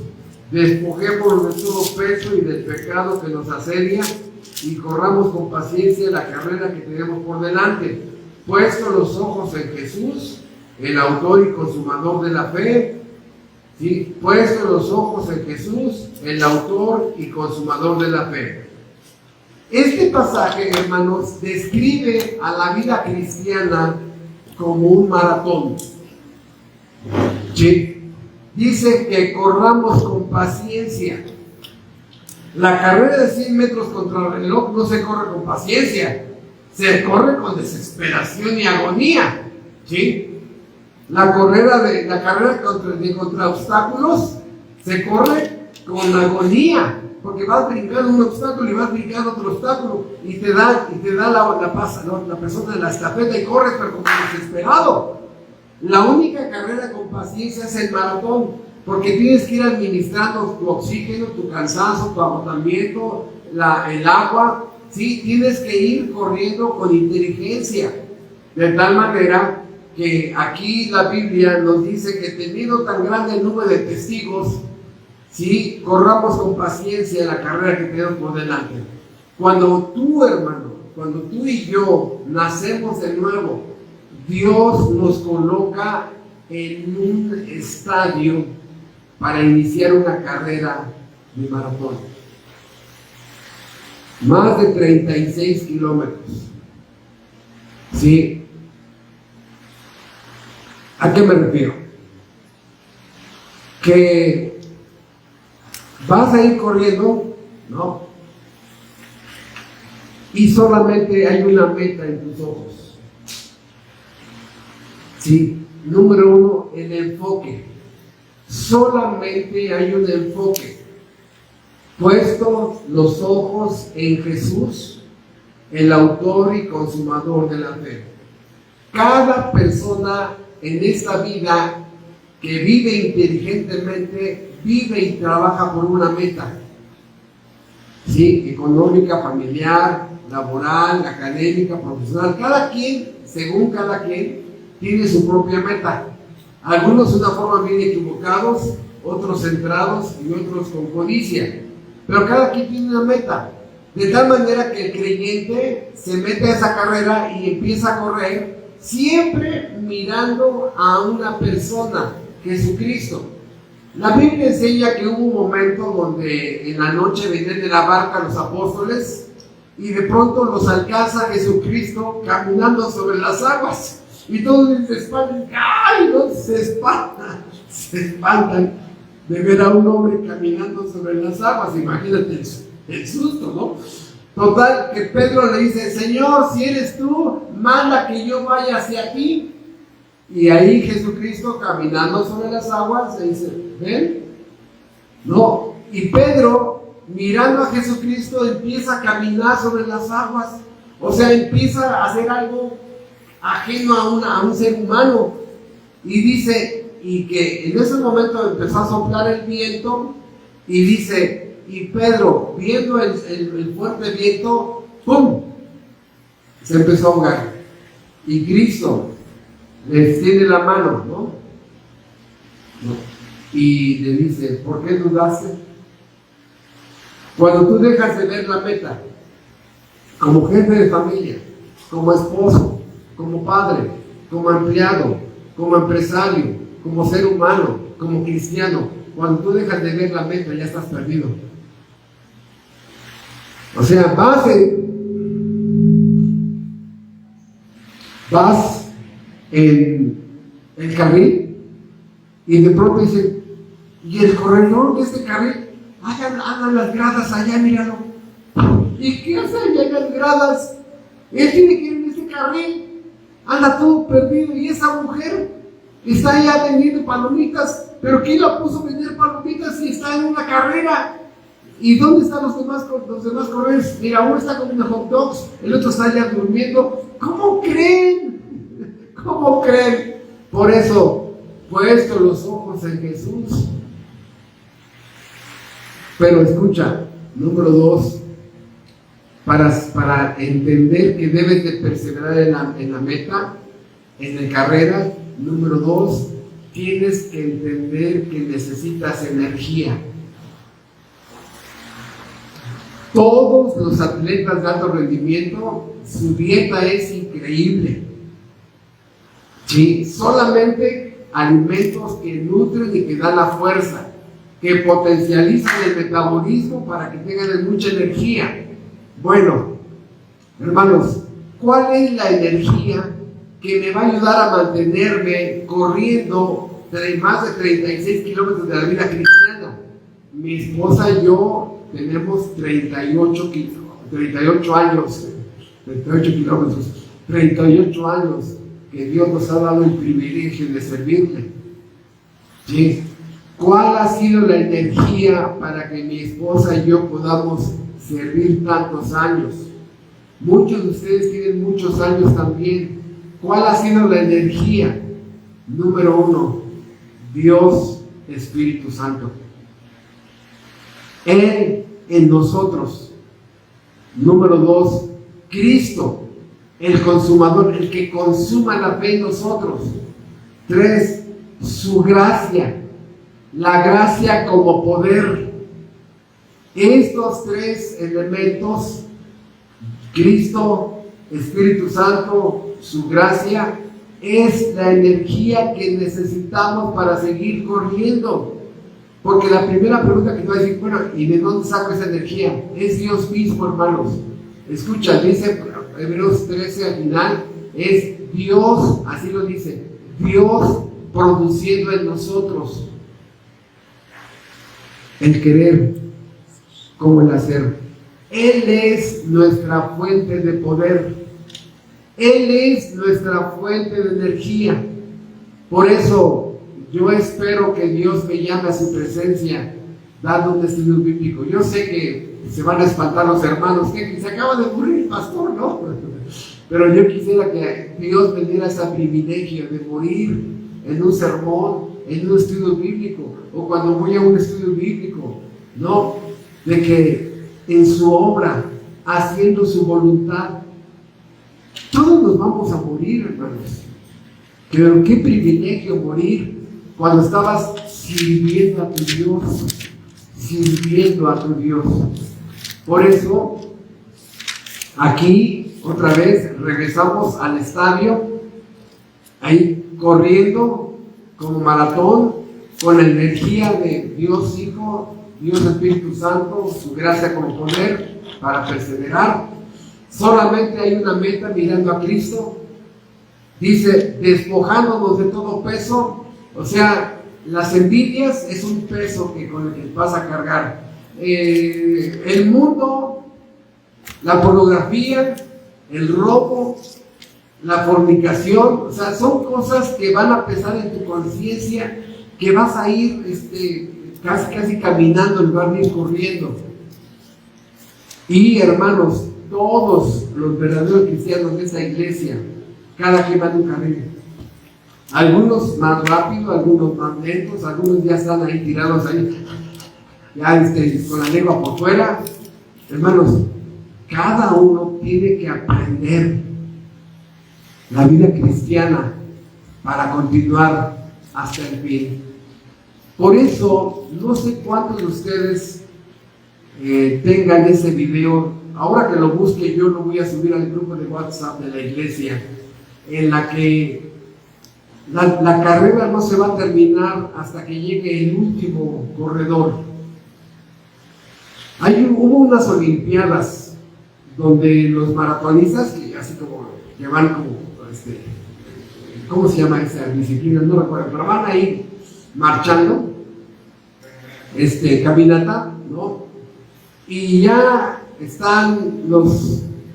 despojémonos de todo peso y del pecado que nos asedia y corramos con paciencia la carrera que tenemos por delante, puesto los ojos en Jesús, el autor y consumador de la fe. ¿Sí? Puesto los ojos en Jesús, el autor y consumador de la fe. Este pasaje, hermanos, describe a la vida cristiana como un maratón. ¿Sí? Dice que corramos con paciencia. La carrera de 100 metros contra el reloj no se corre con paciencia, se corre con desesperación y agonía. ¿Sí? La carrera contra obstáculos se corre con agonía, porque vas brincando un obstáculo y vas brincando otro obstáculo y te da la persona de la estafeta y corres pero como desesperado. La única carrera con paciencia es el maratón, porque tienes que ir administrando tu oxígeno, tu cansancio, tu agotamiento, el agua. ¿Sí? Tienes que ir corriendo con inteligencia, de tal manera que aquí la Biblia nos dice que teniendo tan grande el número de testigos, ¿sí? Corramos con paciencia la carrera que tenemos por delante. Cuando tú, hermano, cuando tú y yo nacemos de nuevo, Dios nos coloca en un estadio para iniciar una carrera de maratón. Más de 36 kilómetros. ¿Sí? ¿A qué me refiero? Que vas a ir corriendo, ¿no? Y solamente hay una meta en tus ojos. ¿Sí? Número uno, el enfoque. Solamente hay un enfoque. Puesto los ojos en Jesús, el autor y consumador de la fe. Cada persona en esta vida que vive inteligentemente, vive y trabaja por una meta, ¿sí? Económica, familiar, laboral, académica, profesional. Cada quien, según cada quien, tiene su propia meta. Algunos de una forma bien equivocados, otros centrados y otros con codicia. Pero cada quien tiene una meta. De tal manera que el creyente se mete a esa carrera y empieza a correr, siempre mirando a una persona, Jesucristo. La Biblia enseña que hubo un momento donde en la noche venían de la barca los apóstoles y de pronto los alcanza Jesucristo caminando sobre las aguas y todos se espantan. ¡Ay! No, se espantan de ver a un hombre caminando sobre las aguas. Imagínate el susto, ¿no? Total, que Pedro le dice: Señor, si eres tú, manda que yo vaya hacia ti. Y ahí Jesucristo, caminando sobre las aguas, le dice: ven. No, y Pedro, mirando a Jesucristo, empieza a caminar sobre las aguas. O sea, empieza a hacer algo ajeno a un ser humano. Y dice, y que en ese momento empezó a soplar el viento, y dice, y Pedro, viendo el fuerte viento, ¡pum!, se empezó a ahogar. Y Cristo le extiende la mano, ¿no? Y le dice: ¿por qué dudaste? Cuando tú dejas de ver la meta, como jefe de familia, como esposo, como padre, como empleado, como empresario, como ser humano, como cristiano, cuando tú dejas de ver la meta, ya estás perdido. O sea, vas en el carril y de pronto dice: y el corredor de este carril, andan las gradas allá, míralo. ¿Y qué hace allá en las gradas? Él tiene que ir en este carril, anda todo perdido, y esa mujer está allá vendiendo palomitas. ¿Pero quién la puso a vender palomitas si está en una carrera? ¿Y dónde están los demás corredores? Mira, uno está comiendo hot dogs, el otro está allá durmiendo. ¿Cómo creen? ¿Cómo creen? Por eso, puesto los ojos en Jesús. Pero escucha, número 2, para entender que debes de perseverar en la meta, en la carrera, número 2, tienes que entender que necesitas energía. Todos los atletas de alto rendimiento, su dieta es increíble. ¿Sí? Solamente alimentos que nutren y que dan la fuerza, que potencializan el metabolismo para que tengan mucha energía. Bueno, hermanos, ¿cuál es la energía que me va a ayudar a mantenerme corriendo más de 36 kilómetros de la vida cristiana? Mi esposa y yo tenemos 38 años que Dios nos ha dado el privilegio de servirle. ¿Sí? ¿Cuál ha sido la energía para que mi esposa y yo podamos servir tantos años? Muchos de ustedes tienen muchos años también. ¿Cuál ha sido la energía? Número 1, Dios Espíritu Santo. Él en nosotros. Número 2, Cristo, el consumador, el que consuma la fe en nosotros. 3, su gracia, la gracia como poder. Estos 3 elementos, Cristo, Espíritu Santo, su gracia, es la energía que necesitamos para seguir corriendo. Porque la primera pregunta que te va a decir, bueno, ¿y de dónde saco esa energía? Es Dios mismo, hermanos. Escucha, dice Hebreos 13 al final, es Dios, así lo dice, Dios produciendo en nosotros el querer como el hacer. Él es nuestra fuente de poder. Él es nuestra fuente de energía. Por eso, yo espero que Dios me llame a su presencia dando un testimonio bíblico. Yo sé que se van a espantar los hermanos, que se acaba de morir el pastor, ¿no? Pero yo quisiera que Dios me diera ese privilegio de morir en un sermón, en un estudio bíblico, o cuando voy a un estudio bíblico, ¿no? De que en su obra, haciendo su voluntad, todos nos vamos a morir, hermanos. Pero qué privilegio morir cuando estabas sirviendo a tu Dios, sirviendo a tu Dios. Por eso, aquí otra vez regresamos al estadio, ahí corriendo como maratón, con la energía de Dios Hijo, Dios Espíritu Santo, su gracia como poder para perseverar. Solamente hay una meta mirando a Cristo. Dice, despojándonos de todo peso. O sea, las envidias es un peso con el que vas a cargar. El mundo, la pornografía, el robo, la fornicación, o sea, son cosas que van a pesar en tu conciencia, que vas a ir casi caminando en lugar de ir corriendo. Y hermanos, todos los verdaderos cristianos de esa iglesia, cada quien va en un carril. Algunos más rápido, algunos más lentos, algunos ya están ahí tirados ahí, ya con la lengua por fuera. Hermanos, cada uno tiene que aprender la vida cristiana para continuar hasta el fin. Por eso, no sé cuántos de ustedes tengan ese video. Ahora que lo busque, yo lo voy a subir al grupo de WhatsApp de la iglesia, en la que la carrera no se va a terminar hasta que llegue el último corredor. Hubo unas olimpiadas donde los maratonistas, así como que van como, ¿cómo se llama esa disciplina? No recuerdo, pero van ahí marchando, caminata, ¿no? Y ya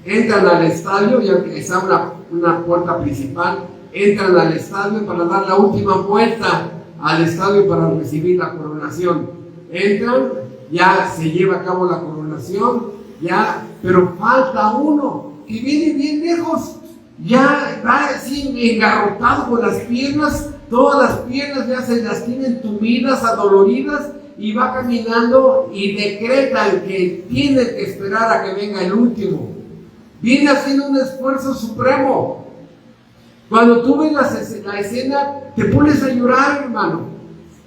entran al estadio, ya que está una puerta principal, entran al estadio para dar la última vuelta al estadio para recibir la coronación. Entran, ya se lleva a cabo la coronación, ya, pero falta uno que viene bien lejos, ya va así engarrotado con las piernas, todas las piernas ya se las tienen tumidas, adoloridas, y va caminando y decretan que tiene que esperar a que venga el último. Viene haciendo un esfuerzo supremo. Cuando tú ves la escena, te pones a llorar, hermano.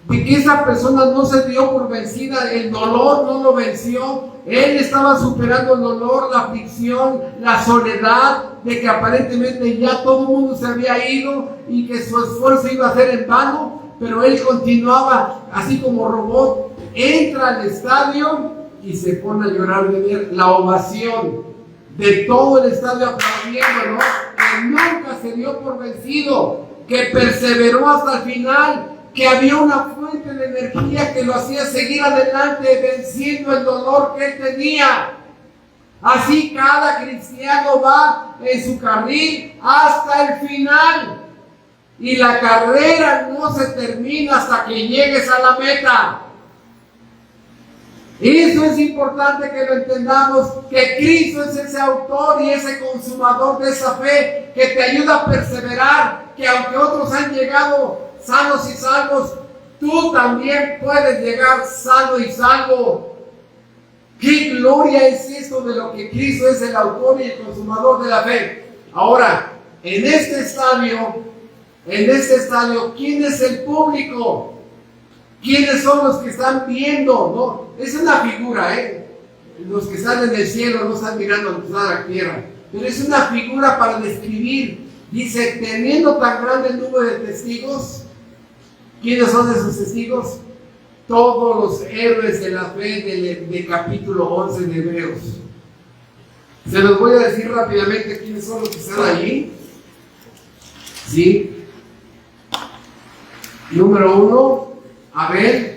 de que esa persona no se dio por vencida, el dolor no lo venció, él estaba superando el dolor, la aflicción, la soledad, de que aparentemente ya todo el mundo se había ido y que su esfuerzo iba a ser en vano, pero él continuaba así como robot, entra al estadio y se pone a llorar de ver la ovación de todo el estadio aplaudiéndolo, que nunca se dio por vencido, que perseveró hasta el final, que había una fuente de energía que lo hacía seguir adelante, venciendo el dolor que él tenía. Así cada cristiano va en su carril hasta el final. Y la carrera no se termina hasta que llegues a la meta. Eso es importante que lo entendamos, que Cristo es ese autor y ese consumador de esa fe que te ayuda a perseverar, que aunque otros han llegado sanos y salvos, tú también puedes llegar sano y salvo. ¡Qué gloria es esto de lo que Cristo es el autor y el consumador de la fe! Ahora, en este estadio, ¿quién es el público? ¿Quiénes son los que están viendo? No, es una figura, los que están en el cielo no están mirando a la tierra, pero es una figura para describir. Dice, teniendo tan grande el número de testigos, ¿quiénes son esos testigos? Todos los héroes de la fe del capítulo 11 de Hebreos. Se los voy a decir rápidamente quiénes son los que están allí. ¿Sí? Número 1, Abel.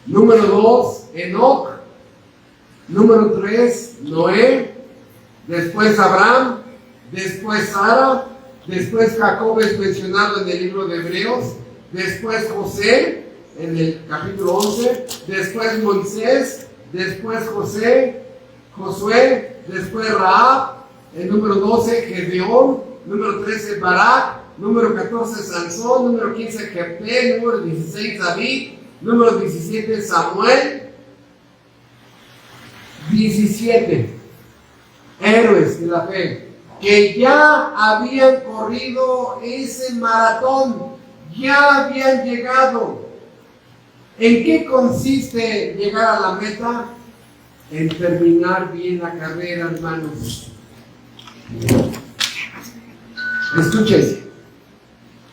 Número 2, Enoc. Número 3, Noé. Después Abraham. Después Sara. Después Jacob es mencionado en el libro de Hebreos. Después José en el capítulo 11. Después Moisés. Después Josué. Después Rahab. El número 12, Gedeón. Número 13, Barak. Número 14, Sansón. Número 15, Jefté. Número 16, David. Número 17, Samuel. 17 héroes de la fe que ya habían corrido ese maratón, ya habían llegado. ¿En qué consiste llegar a la meta? En terminar bien la carrera, hermanos. Escúchense.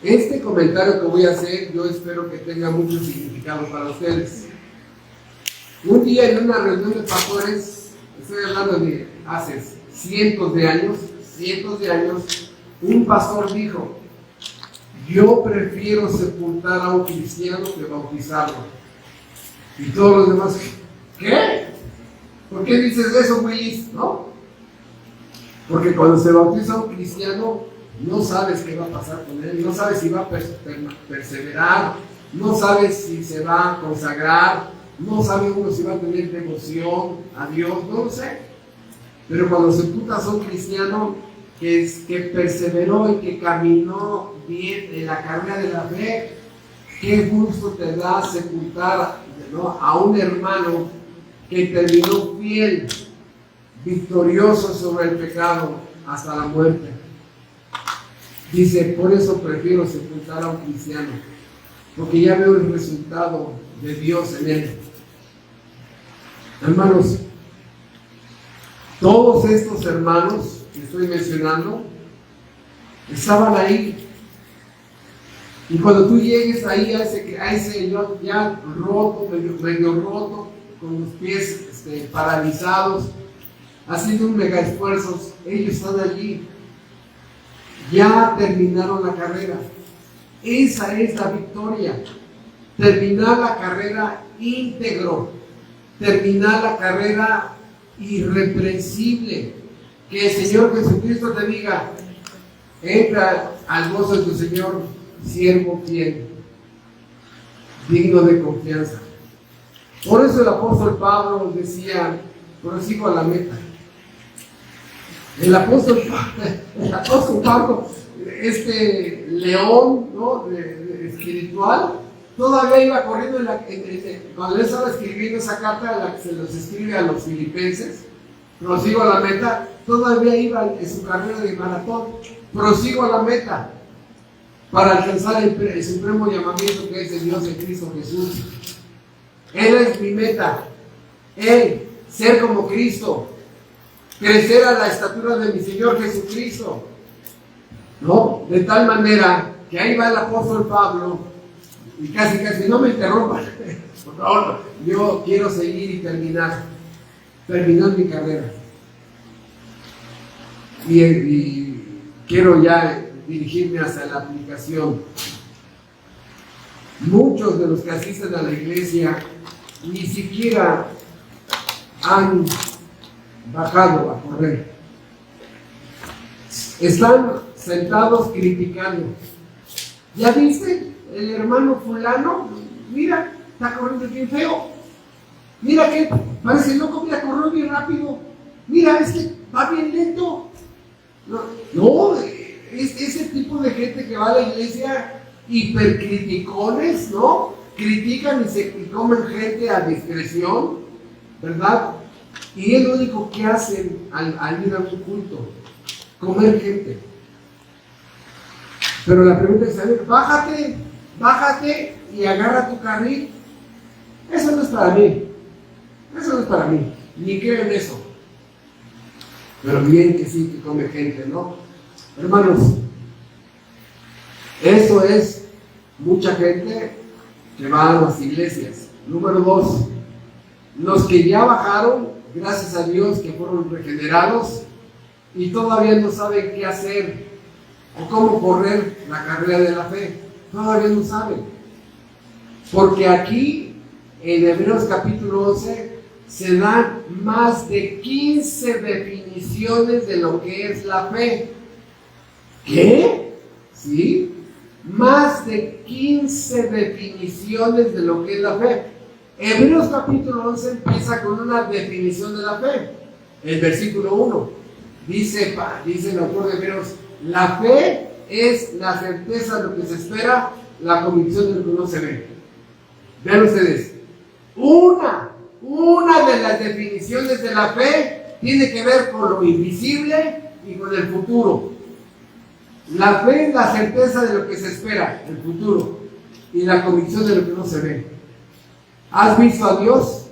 Este comentario que voy a hacer, yo espero que tenga mucho significado para ustedes. Un día en una reunión de pastores, estoy hablando de hace cientos de años, un pastor dijo: yo prefiero sepultar a un cristiano que bautizarlo. Y todos los demás, ¿qué? ¿Por qué dices eso, Willis? ¿No? Porque cuando se bautiza a un cristiano, no sabes qué va a pasar con él, no sabes si va a perseverar, no sabes si se va a consagrar, no sabe uno si va a tener devoción a Dios, no lo sé. Pero cuando sepultas a un cristiano que perseveró y que caminó bien en la carrera de la fe, qué gusto te da sepultar, ¿no?, a un hermano que terminó fiel, victorioso sobre el pecado hasta la muerte. Dice, por eso prefiero sepultar a un cristiano, porque ya veo el resultado de Dios en él. Hermanos, todos estos hermanos que estoy mencionando estaban ahí. Y cuando tú llegues ahí a ese ya roto, medio roto, con los pies paralizados, haciendo un mega esfuerzo, ellos están allí. Ya terminaron la carrera. Esa es la victoria. Terminar la carrera íntegro. Terminar la carrera irreprensible. Que el Señor Jesucristo te diga: entra al gozo de tu Señor, siervo fiel, digno de confianza. Por eso el apóstol Pablo decía: prosigo a la meta. El apóstol Pablo, este león, ¿no?, espiritual, todavía iba corriendo cuando él estaba escribiendo esa carta a la que se los escribe a los filipenses, prosigo a la meta, todavía iba en su carrera de maratón, prosigo a la meta. para alcanzar el supremo llamamiento que es el Dios de Cristo Jesús. Él es mi meta. Él, ser como Cristo, crecer a la estatura de mi Señor Jesucristo. ¿No? De tal manera que ahí va el apóstol Pablo, y casi, no me interrumpan, por favor, yo quiero seguir y terminar mi carrera. Y quiero ya dirigirme hacia la aplicación. Muchos de los que asisten a la iglesia ni siquiera han bajado a correr. Están sentados criticando. ¿Ya viste? El hermano fulano, mira, está corriendo bien feo. Mira que parece loco, mira, corrió bien rápido. Mira, es que va bien lento. No, es ese tipo de gente que va a la iglesia hipercriticones, ¿no? Critican y comen gente a discreción, ¿verdad? Y es lo único que hacen al ir a un culto, comer gente. Pero la pregunta es, a ver, bájate y agarra tu carril. Eso no es para mí. Eso no es para mí. Ni creo en eso. Pero bien que sí, que come gente, ¿no? Hermanos, eso es mucha gente que va a las iglesias. Número 2, los que ya bajaron, gracias a Dios que fueron regenerados y todavía no saben qué hacer o cómo correr la carrera de la fe. Todavía no saben. Porque aquí, en Hebreos capítulo 11, se dan más de 15 definiciones de lo que es la fe. ¿Qué? ¿Sí? Más de 15 definiciones de lo que es la fe. Hebreos capítulo 11 empieza con una definición de la fe. El versículo 1 dice el autor de Hebreos: la fe es la certeza de lo que se espera, la convicción de lo que no se ve. Vean ustedes, una de las definiciones de la fe tiene que ver con lo invisible y con el futuro. La fe es la certeza de lo que se espera, el futuro, y la convicción de lo que no se ve. ¿Has visto a Dios?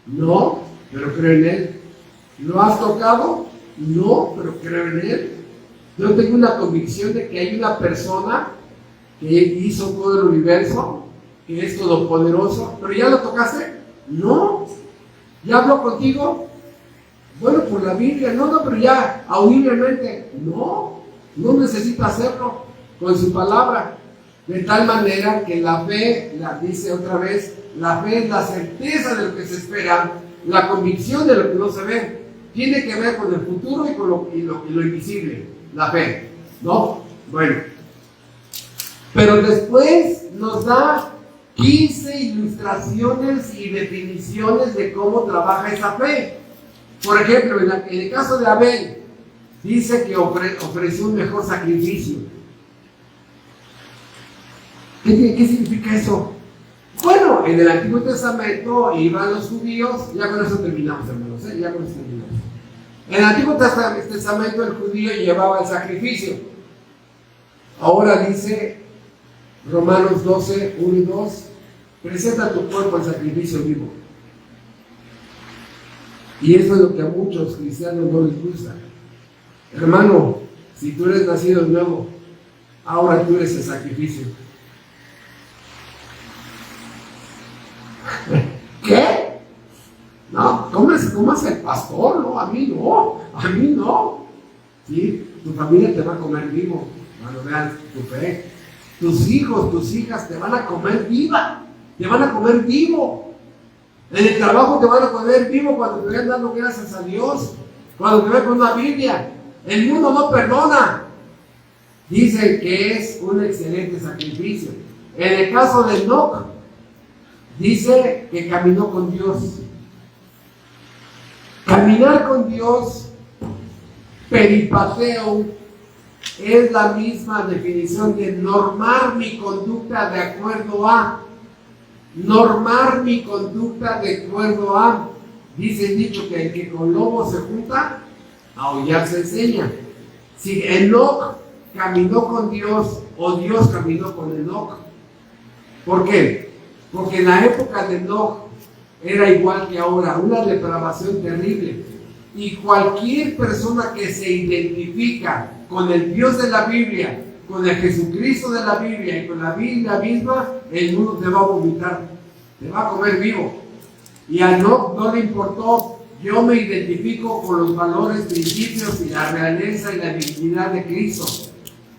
No, pero creo en Él. ¿Lo has tocado? No, pero creo en Él. Yo tengo una convicción de que hay una persona que hizo todo el universo, que es todopoderoso. ¿Pero ya lo tocaste? No. ¿Ya habló contigo? Bueno, por la Biblia. No, pero ya audiblemente. No necesita hacerlo con su palabra. De tal manera que la fe, dice otra vez, la fe es la certeza de lo que se espera, la convicción de lo que no se ve. Tiene que ver con el futuro y con lo invisible, la fe, ¿no? Bueno, pero después nos da 15 ilustraciones y definiciones de cómo trabaja esa fe. Por ejemplo, en el caso de Abel, dice que ofreció un mejor sacrificio. ¿Qué significa eso? Bueno, en el Antiguo Testamento iban los judíos, ya con eso terminamos, hermanos, ya con eso terminamos. En el Antiguo Testamento el judío llevaba el sacrificio. Ahora dice Romanos 12, 1 y 2, presenta tu cuerpo al sacrificio vivo. Y eso es lo que a muchos cristianos no les gusta. Hermano, si tú eres nacido de nuevo, ahora tú eres el sacrificio. ¿Qué? No, ¿cómo es el pastor? No, a mí no. ¿Sí? Tu familia te va a comer vivo, cuando vean tu fe. Tus hijos, tus hijas te van a comer viva, te van a comer vivo. En el trabajo te van a comer vivo cuando te vean dando gracias a Dios, cuando te vean con una Biblia. El mundo no perdona. Dice que es un excelente sacrificio. En el caso de Enoc, dice que caminó con Dios. Caminar con Dios, peripateo, es la misma definición de normar mi conducta de acuerdo a. Normar mi conducta de acuerdo a. Dice el dicho que el que con lobo se junta, a aullar se enseña. Si Enoc caminó con Dios o Dios caminó con Enoc. ¿Por qué? Porque en la época de Enoc era igual que ahora, una depravación terrible. Y cualquier persona que se identifica con el Dios de la Biblia, con el Jesucristo de la Biblia y con la Biblia misma, el mundo te va a vomitar, te va a comer vivo. Y a Enoc no le importó: yo me identifico con los valores, principios y la realeza y la dignidad de Cristo,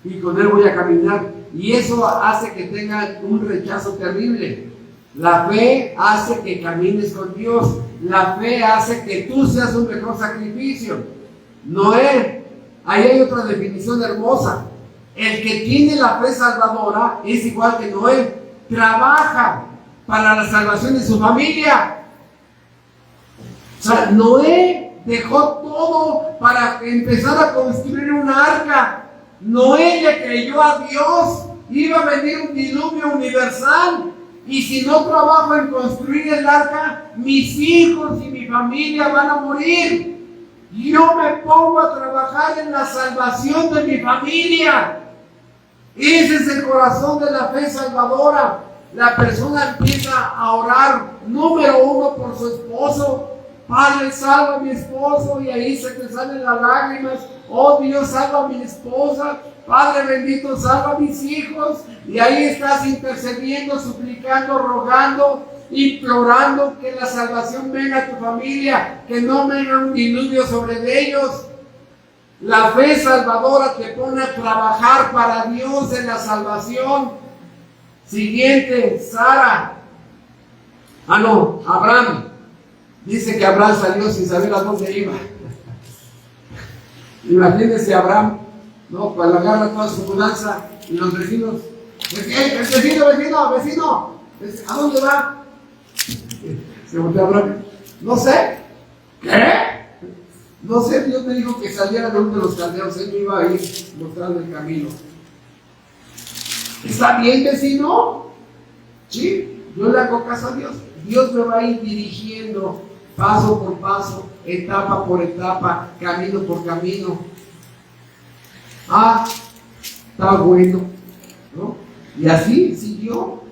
y con Él voy a caminar. Y eso hace que tengan un rechazo terrible. La fe hace que camines con Dios. La fe hace que tú seas un mejor sacrificio. Noé, ahí hay otra definición hermosa. El que tiene la fe salvadora es igual que Noé. Trabaja para la salvación de su familia. O sea, Noé dejó todo para empezar a construir una arca. Noé le creyó a Dios. Iba a venir un diluvio universal. Y si no trabajo en construir el arca, mis hijos y mi familia van a morir. Yo me pongo a trabajar en la salvación de mi familia. Ese es el corazón de la fe salvadora. La persona empieza a orar, número uno, por su esposo. Padre, salva a mi esposo, y ahí se te salen las lágrimas. Oh Dios, salva a mi esposa. Padre bendito, salva a mis hijos. Y ahí estás intercediendo, suplicando, rogando, implorando que la salvación venga a tu familia, que no venga un diluvio sobre ellos. La fe salvadora te pone a trabajar para Dios en la salvación. Siguiente, Sara. Abraham. Dice que Abraham salió sin saber a dónde iba. Imagínense Abraham, ¿no? Cuando agarra toda su mudanza y los vecinos, vecino, ¿a dónde va? Se volvió a Abraham. No sé. ¿Qué? No sé, Dios me dijo que saliera de uno de los caldeos, él me iba a ir mostrando el camino. ¿Está bien, vecino? Sí, yo le hago caso a Dios. Dios me va a ir dirigiendo paso por paso, etapa por etapa, camino por camino. Está bueno, ¿no? Y así siguió.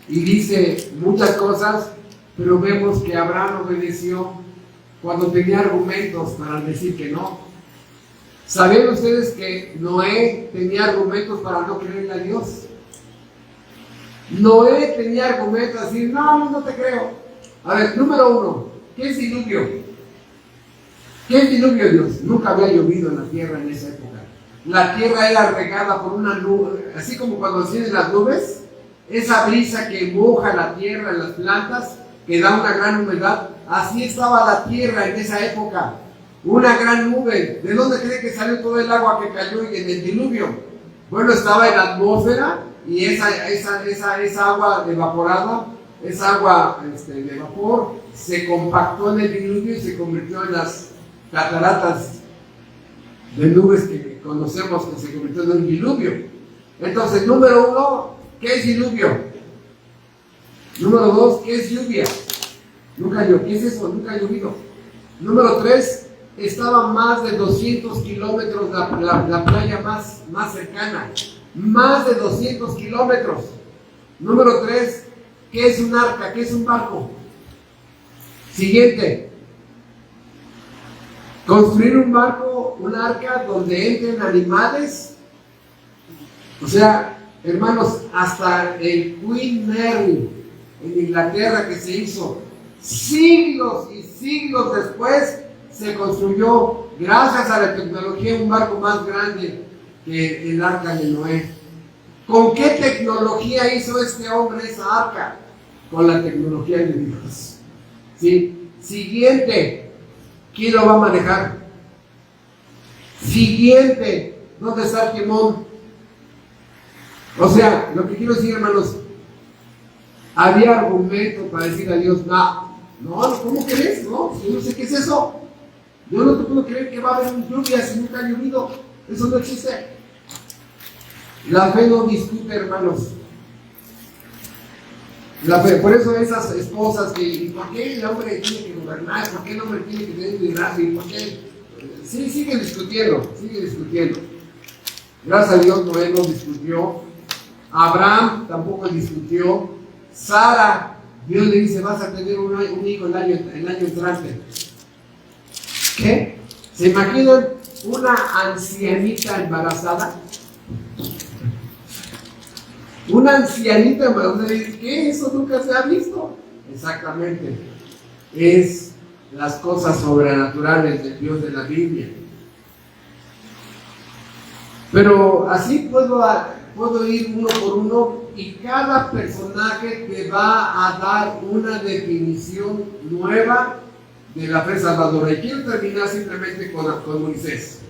Y dice muchas cosas, pero vemos que Abraham obedeció cuando tenía argumentos para decir que no. ¿Sabían ustedes que Noé tenía argumentos para no creerle a Dios? Noé tenía argumentos así: no te creo. A ver, número uno, ¿qué es diluvio? ¿Qué es diluvio, Dios? Nunca había llovido en la tierra en esa época. La tierra era regada por una nube, así como cuando tienen las nubes, esa brisa que moja la tierra, las plantas, que da una gran humedad. Así estaba la tierra en esa época, una gran nube. ¿De dónde cree que salió todo el agua que cayó en el diluvio? Bueno, estaba en la atmósfera, y esa agua evaporada, esa agua de vapor, se compactó en el diluvio y se convirtió en las cataratas de nubes que conocemos, que se convirtió en un diluvio. Entonces, número uno, ¿qué es diluvio? Número dos, ¿qué es lluvia? ¿Qué es eso? Nunca ha llovido. Número tres, estaba más de 200 kilómetros la playa más cercana. Más de 200 kilómetros. Número 3, ¿qué es un arca? ¿Qué es un barco? Siguiente. Construir un barco, un arca donde entren animales. O sea, hermanos, hasta el Queen Mary en Inglaterra, que se hizo siglos y siglos después, se construyó, gracias a la tecnología, un barco más grande que el arca de Noé. ¿Con qué tecnología hizo este hombre esa arca? Con la tecnología de Dios. ¿Sí? Siguiente, ¿quién lo va a manejar? Siguiente, ¿dónde está el timón? O sea, lo que quiero decir, hermanos, había argumento para decir a Dios: no, ¿cómo crees? No, yo no sé qué es eso. Yo no te puedo creer que va a haber una lluvia si nunca ha llovido. Eso no existe. La fe no discute, hermanos. La fe, por eso esas esposas que, ¿por qué el hombre tiene que gobernar? ¿Por qué el hombre tiene que tener liderazgo? ¿Por qué? Sí, sigue discutiendo. Gracias a Dios Noé no discutió. Abraham tampoco discutió. Sara, Dios le dice, vas a tener un hijo el año entrante. ¿Qué? ¿Se imaginan una ancianita embarazada? Una ancianita embarazada. ¿Qué? Eso nunca se ha visto. Exactamente. Es las cosas sobrenaturales del Dios de la Biblia. Pero así puedo ir uno por uno y cada personaje te va a dar una definición nueva de la fe salvadora. Y quiero terminar simplemente con Moisés.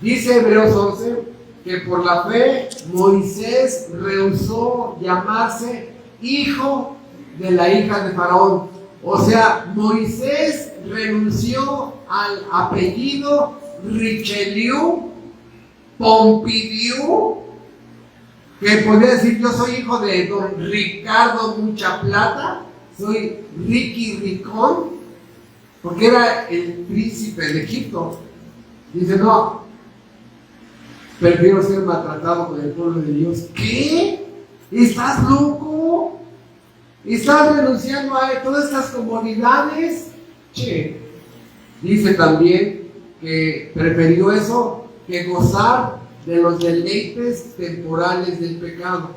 Dice Hebreos 11 que por la fe Moisés rehusó llamarse hijo de la hija de Faraón. O sea, Moisés renunció al apellido Richelieu, Pompidou, que podría decir yo soy hijo de don Ricardo Mucha Plata, soy Ricky Ricón, porque era el príncipe de Egipto. Dice, no, prefiero ser maltratado con el pueblo de Dios. ¿Qué? ¿Estás loco? ¿Estás renunciando a todas estas comodidades? Che. Dice también que prefirió eso que gozar de los deleites temporales del pecado.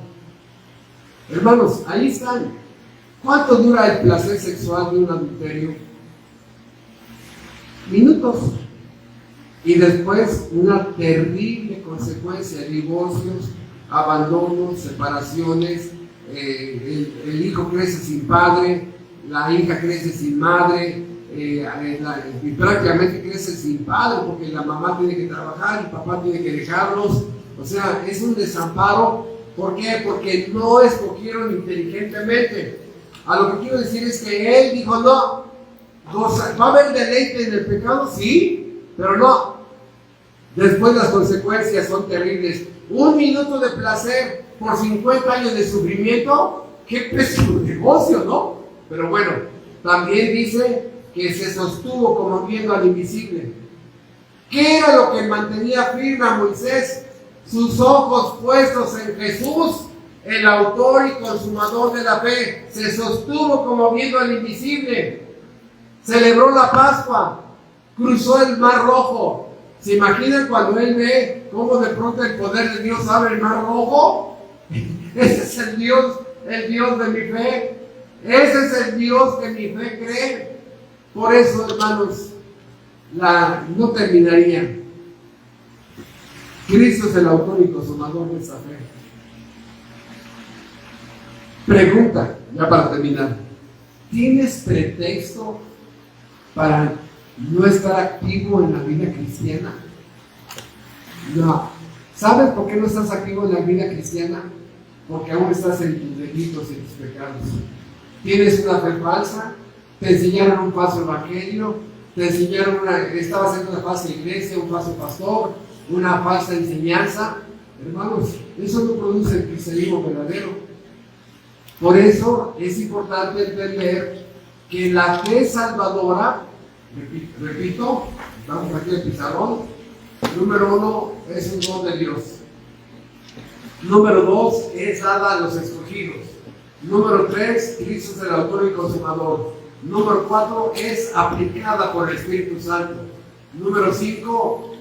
Hermanos, ahí están. ¿Cuánto dura el placer sexual de un adulterio? Minutos. Y después una terrible consecuencia: divorcios, abandonos, separaciones, el hijo crece sin padre, la hija crece sin madre, y prácticamente crece sin padre porque la mamá tiene que trabajar, el papá tiene que dejarlos. O sea, es un desamparo. ¿Por qué? Porque no escogieron inteligentemente. A lo que quiero decir es que él dijo, no, ¿va a haber deleite en el pecado? Sí, pero no. Después las consecuencias son terribles. Un minuto de placer por 50 años de sufrimiento, qué pésimo negocio, ¿no? Pero bueno, también dice que se sostuvo como viendo al invisible. ¿Qué era lo que mantenía firme a Moisés? Sus ojos puestos en Jesús, el autor y consumador de la fe. Se sostuvo como viendo al invisible. Celebró la Pascua, cruzó el Mar Rojo. ¿Se imaginan cuando él ve cómo de pronto el poder de Dios abre el Mar Rojo? Ese es el Dios de mi fe. Ese es el Dios que mi fe cree. Por eso, hermanos, no terminaría. Cristo es el autor y consumador de esa fe. Pregunta, ya para terminar: ¿tienes pretexto para no estar activo en la vida cristiana? No. ¿Sabes por qué no estás activo en la vida cristiana? Porque aún estás en tus delitos y tus pecados. Tienes una fe falsa, te enseñaron un falso evangelio, te enseñaron estabas en una falsa iglesia, un falso pastor, una falsa enseñanza. Hermanos, eso no produce el cristianismo verdadero. Por eso es importante entender que la fe salvadora, repito, estamos aquí en el pizarrón. Número 1, es un don de Dios. Número 2, es dada a los escogidos. Número 3, Cristo es el autor y consumador. Número 4, es aplicada por el Espíritu Santo. Número 5,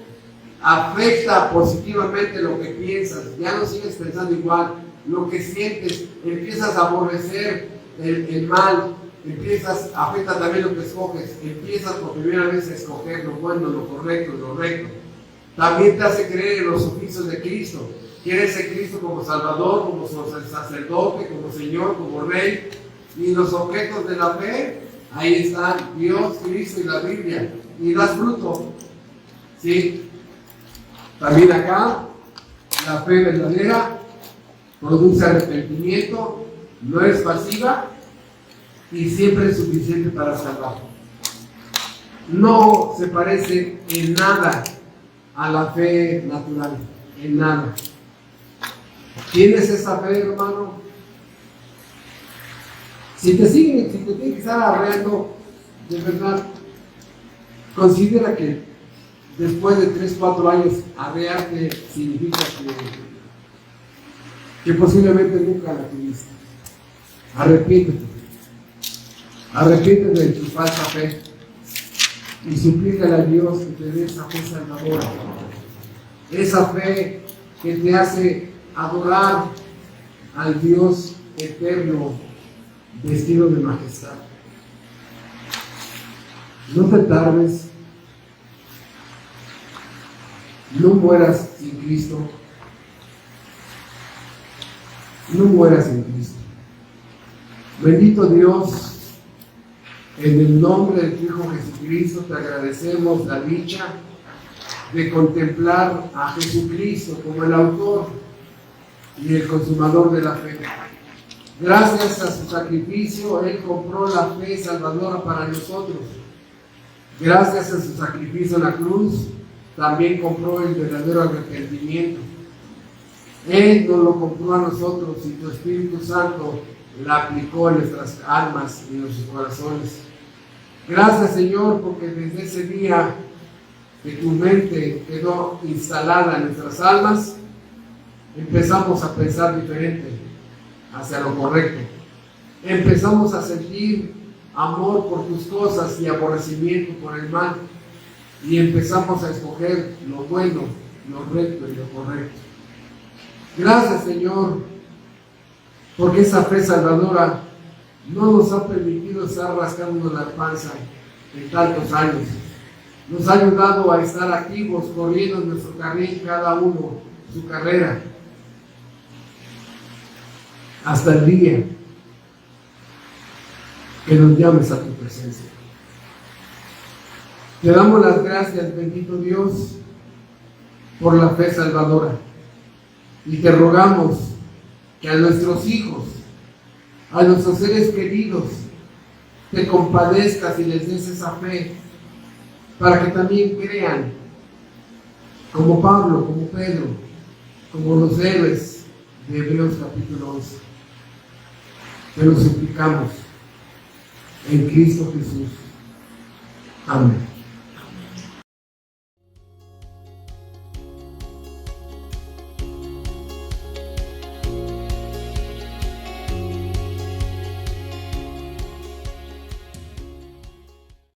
afecta positivamente lo que piensas. Ya no sigues pensando igual. Lo que sientes, empiezas a aborrecer el mal. Afecta también lo que escoges. Empiezas por primera vez a escoger lo bueno, lo correcto, lo recto. También te hace creer en los oficios de Cristo. Quieres a Cristo como Salvador, como sacerdote, como Señor, como Rey. Y los objetos de la fe, ahí están Dios, Cristo y la Biblia. Y das fruto. ¿Sí? También acá, la fe verdadera produce arrepentimiento, no es pasiva y siempre es suficiente para salvar. No se parece en nada a la fe natural, en nada. ¿Tienes esa fe, hermano? Si te tiene que estar arreando, de verdad, considera que después de 3, 4 años, arrearte significa que posiblemente nunca la tuviste. Arrepiéntete. Arrepiéntete de tu falsa fe y suplícale a Dios que te dé esa fe salvadora. Esa fe que te hace adorar al Dios eterno, vestido de majestad. No te tardes, no mueras sin Cristo, no mueras sin Cristo. Bendito Dios, en el nombre de tu Hijo Jesucristo te agradecemos la dicha de contemplar a Jesucristo como el autor y el consumador de la fe. Gracias a su sacrificio, Él compró la fe salvadora para nosotros. Gracias a su sacrificio en la cruz, también compró el verdadero arrepentimiento. Él nos lo compró a nosotros y tu Espíritu Santo la aplicó en nuestras almas y en nuestros corazones. Gracias, Señor, porque desde ese día que tu mente quedó instalada en nuestras almas, empezamos a pensar diferente hacia lo correcto. Empezamos a sentir amor por tus cosas y aborrecimiento por el mal. Y empezamos a escoger lo bueno, lo recto y lo correcto. Gracias, Señor, porque esa fe salvadora no nos ha permitido estar rascándonos la panza en tantos años. Nos ha ayudado a estar activos, corriendo en nuestro carril, cada uno su carrera, hasta el día que nos llames a tu presencia. Te damos las gracias, bendito Dios, por la fe salvadora. Y te rogamos que a nuestros hijos, a nuestros seres queridos, te compadezcas y les des esa fe, para que también crean, como Pablo, como Pedro, como los héroes de Hebreos capítulo 11. Te lo suplicamos en Cristo Jesús. Amén.